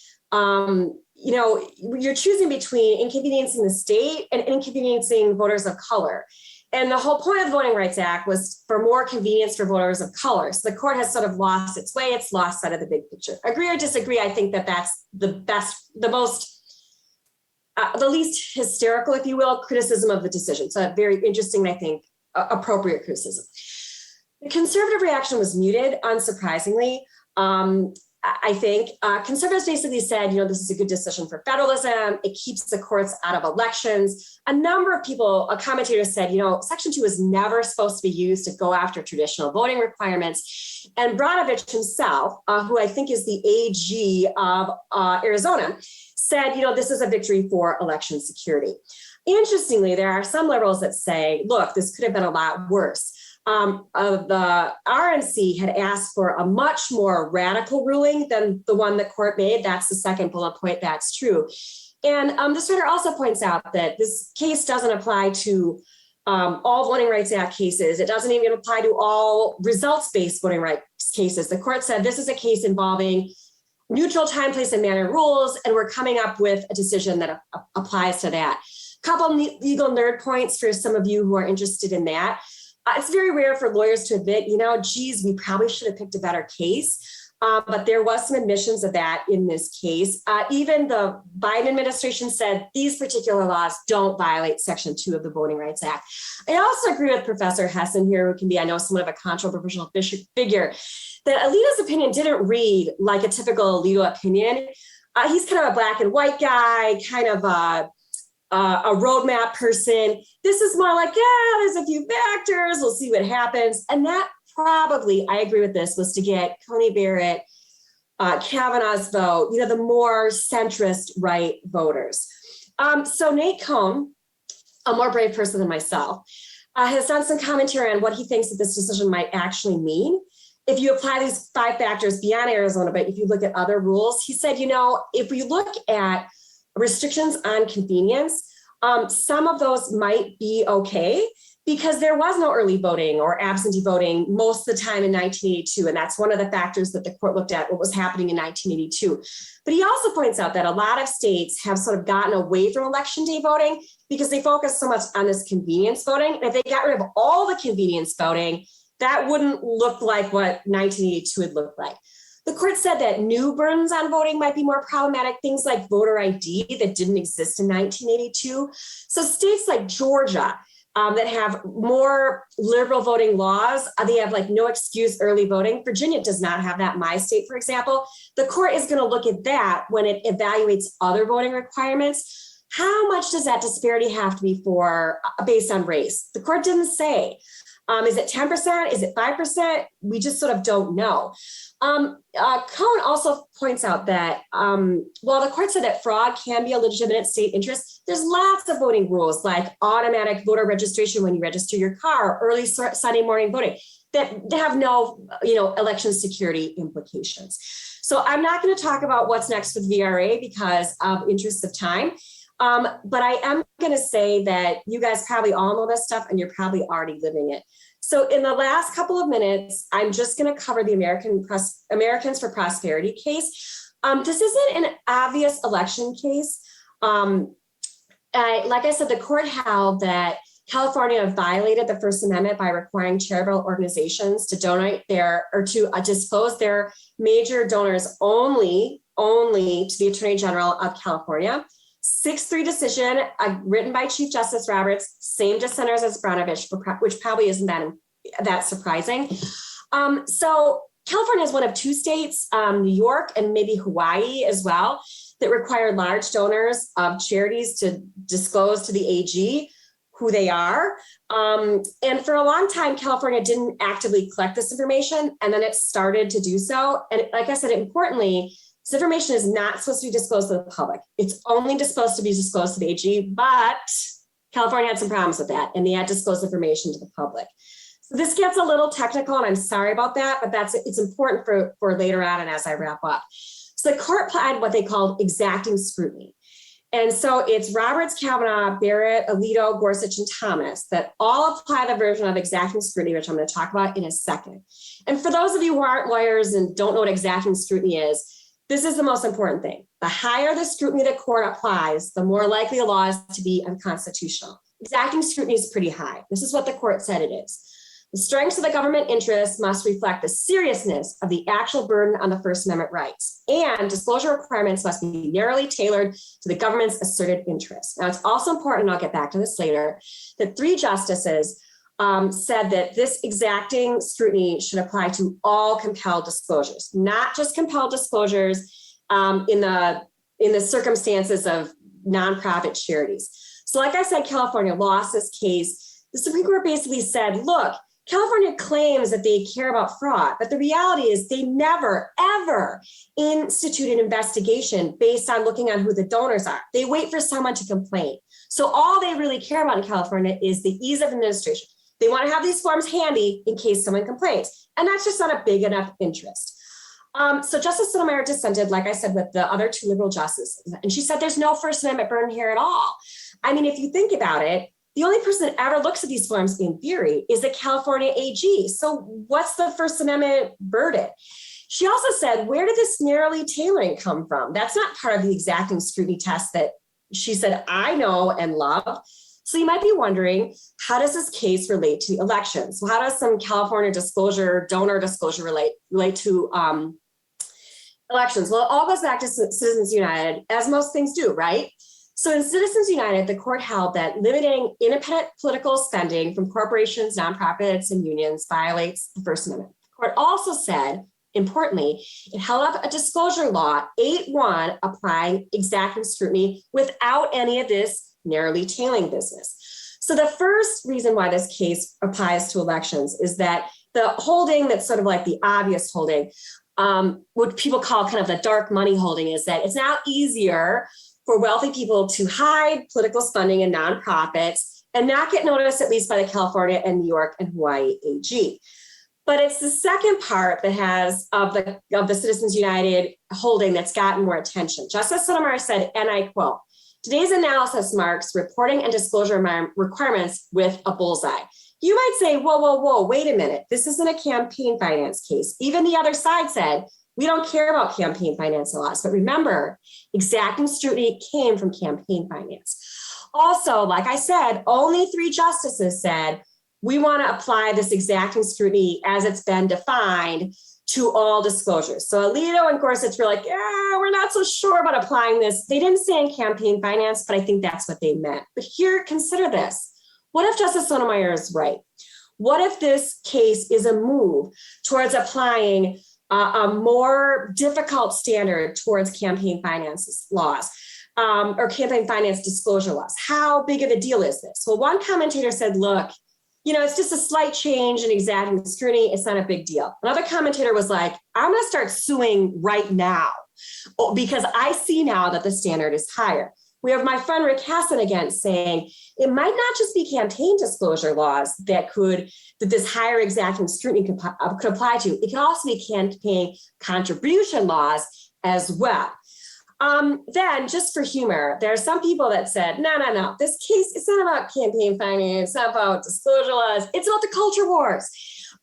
you're choosing between inconveniencing the state and inconveniencing voters of color. And the whole point of the Voting Rights Act was for more convenience for voters of color. So the court has sort of lost its way. It's lost sight of the big picture. Agree or disagree, I think that that's the least hysterical, if you will, criticism of the decision. So very interesting, I think, appropriate criticism. The conservative reaction was muted, unsurprisingly. I think conservatives basically said, this is a good decision for federalism. It keeps the courts out of elections. A number of people, commentators said, Section 2 is never supposed to be used to go after traditional voting requirements. And Branovich himself, who I think is the AG of Arizona, said, this is a victory for election security. Interestingly, there are some liberals that say, look, this could have been a lot worse. The RNC had asked for a much more radical ruling than the one the court made. That's the second bullet point. That's true. And this writer also points out that this case doesn't apply to all Voting Rights Act cases. It doesn't even apply to all results-based voting rights cases. The court said this is a case involving neutral time, place, and manner rules, and we're coming up with a decision that applies to that. A couple legal nerd points for some of you who are interested in that. It's very rare for lawyers to admit, geez, we probably should have picked a better case. But there was some admissions of that in this case. Even the Biden administration said these particular laws don't violate Section 2 of the Voting Rights Act. I also agree with Professor Hessen here, who can be, I know, somewhat of a controversial figure, that Alito's opinion didn't read like a typical Alito opinion. He's kind of a black and white guy, kind of a roadmap person. This is more like, there's a few factors, we'll see what happens. And that probably, I agree with this, was to get Coney Barrett, Kavanaugh's vote, the more centrist right voters. So Nate Cohn, a more brave person than myself, has done some commentary on what he thinks that this decision might actually mean. If you apply these 5 factors beyond Arizona, but if you look at other rules, he said, if we look at restrictions on convenience, some of those might be okay because there was no early voting or absentee voting most of the time in 1982. And that's one of the factors that the court looked at, what was happening in 1982. But he also points out that a lot of states have sort of gotten away from election day voting because they focus so much on this convenience voting. And if they got rid of all the convenience voting, that wouldn't look like what 1982 would look like. The court said that new burdens on voting might be more problematic, things like voter ID that didn't exist in 1982. So states like Georgia that have more liberal voting laws, they have like no excuse early voting. Virginia does not have that. My state, for example, the court is going to look at that when it evaluates other voting requirements. How much does that disparity have to be based on race? The court didn't say. Is it 10%? Is it 5%? We just sort of don't know. Cohn also points out that while the court said that fraud can be a legitimate state interest, there's lots of voting rules like automatic voter registration when you register your car, early Sunday morning voting that have no, election security implications. So I'm not going to talk about what's next with VRA because of interest of time. But I am going to say that you guys probably all know this stuff and you're probably already living it. So in the last couple of minutes, I'm just going to cover the Americans for Prosperity case. This isn't an obvious election case. Like I said, the court held that California violated the First Amendment by requiring charitable organizations to donate to disclose their major donors only to the Attorney General of California. 6-3 decision written by Chief Justice Roberts, same dissenters as Branovich, which probably isn't that surprising. So California is one of 2 states, New York and maybe Hawaii as well, that require large donors of charities to disclose to the AG who they are. And for a long time, California didn't actively collect this information, and then it started to do so. And like I said, importantly, this information is not supposed to be disclosed to the public. It's only supposed to be disclosed to the AG, but California had some problems with that, and they had disclosed information to the public. So this gets a little technical, and I'm sorry about that, but it's important for later on and as I wrap up. So the court applied what they called exacting scrutiny. And so it's Roberts, Kavanaugh, Barrett, Alito, Gorsuch, and Thomas that all apply the version of exacting scrutiny, which I'm going to talk about in a second. And for those of you who aren't lawyers and don't know what exacting scrutiny is, this is the most important thing. The higher the scrutiny the court applies, the more likely a law is to be unconstitutional. Exacting scrutiny is pretty high. This is what the court said it is. The strengths of the government interest must reflect the seriousness of the actual burden on the First Amendment rights, and disclosure requirements must be narrowly tailored to the government's asserted interests. Now, it's also important, and I'll get back to this later, that 3 justices said that this exacting scrutiny should apply to all compelled disclosures, not just compelled disclosures in the circumstances of nonprofit charities. So like I said, California lost this case. The Supreme Court basically said, look, California claims that they care about fraud, but the reality is they never, ever institute an investigation based on looking on who the donors are. They wait for someone to complain. So all they really care about in California is the ease of administration. They want to have these forms handy in case someone complains. And that's just not a big enough interest. So Justice Sotomayor dissented, like I said, with the other 2 liberal justices. And she said, there's no First Amendment burden here at all. I mean, if you think about it, the only person that ever looks at these forms in theory is the California AG. So what's the First Amendment burden? She also said, where did this narrowly tailoring come from? That's not part of the exacting scrutiny test that she said, I know and love. So you might be wondering, how does this case relate to elections? So how does some California disclosure, donor disclosure relate to elections? Well, it all goes back to Citizens United, as most things do, right? So in Citizens United, the court held that limiting independent political spending from corporations, nonprofits, and unions violates the First Amendment. The court also said, importantly, it held up a disclosure law, 8-1, applying exacting scrutiny without any of this narrowly tailoring business. So the first reason why this case applies to elections is that the holding that's sort of like the obvious holding, what people call kind of the dark money holding, is that it's now easier for wealthy people to hide political spending in nonprofits and not get noticed, at least by the California and New York and Hawaii AG. But it's the second part that has of the Citizens United holding that's gotten more attention. Justice Sotomayor said, and I quote, today's analysis marks reporting and disclosure requirements with a bullseye. You might say, whoa, wait a minute. This isn't a campaign finance case. Even the other side said, we don't care about campaign finance laws, but remember, exacting scrutiny came from campaign finance. Also, like I said, only 3 justices said, we want to apply this exacting scrutiny as it's been defined to all disclosures. So Alito and Gorsuch were like, yeah, we're not so sure about applying this. They didn't say in campaign finance, but I think that's what they meant. But here, consider this. What if Justice Sotomayor is right? What if this case is a move towards applying a more difficult standard towards campaign finance laws or campaign finance disclosure laws? How big of a deal is this? Well, one commentator said, look, it's just a slight change in exacting scrutiny. It's not a big deal. Another commentator was like, I'm going to start suing right now because I see now that the standard is higher. We have my friend Rick Hassan again saying it might not just be campaign disclosure laws that this higher exacting scrutiny could apply to. It can also be campaign contribution laws as well. Then, just for humor, there are some people that said, no, this case, it's not about campaign finance, it's not about disclosure laws, it's about the culture wars,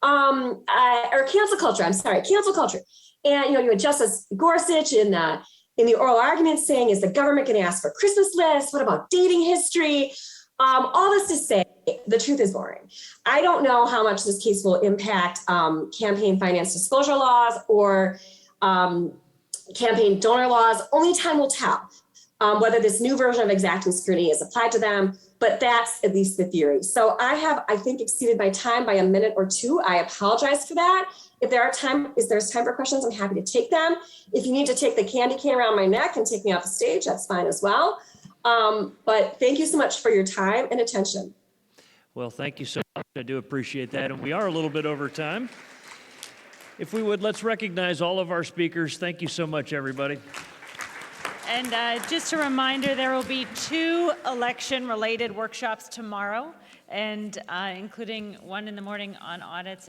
or cancel culture, cancel culture. And, you had Justice Gorsuch in the oral argument saying, is the government going to ask for Christmas lists? What about dating history? All this to say, the truth is boring. I don't know how much this case will impact campaign finance disclosure laws or campaign donor laws. Only time will tell. whether this new version of exacting scrutiny is applied to them, but that's at least the theory. So I have, I think, exceeded my time by a minute or two. I apologize for that. If there's time for questions, I'm happy to take them. If you need to take the candy cane around my neck and take me off the stage, that's fine as well. But thank you so much for your time and attention. Well, thank you so much. I do appreciate that. And we are a little bit over time. If we would, let's recognize all of our speakers. Thank you so much, everybody. And just a reminder, there will be 2 election-related workshops tomorrow, and including one in the morning on audits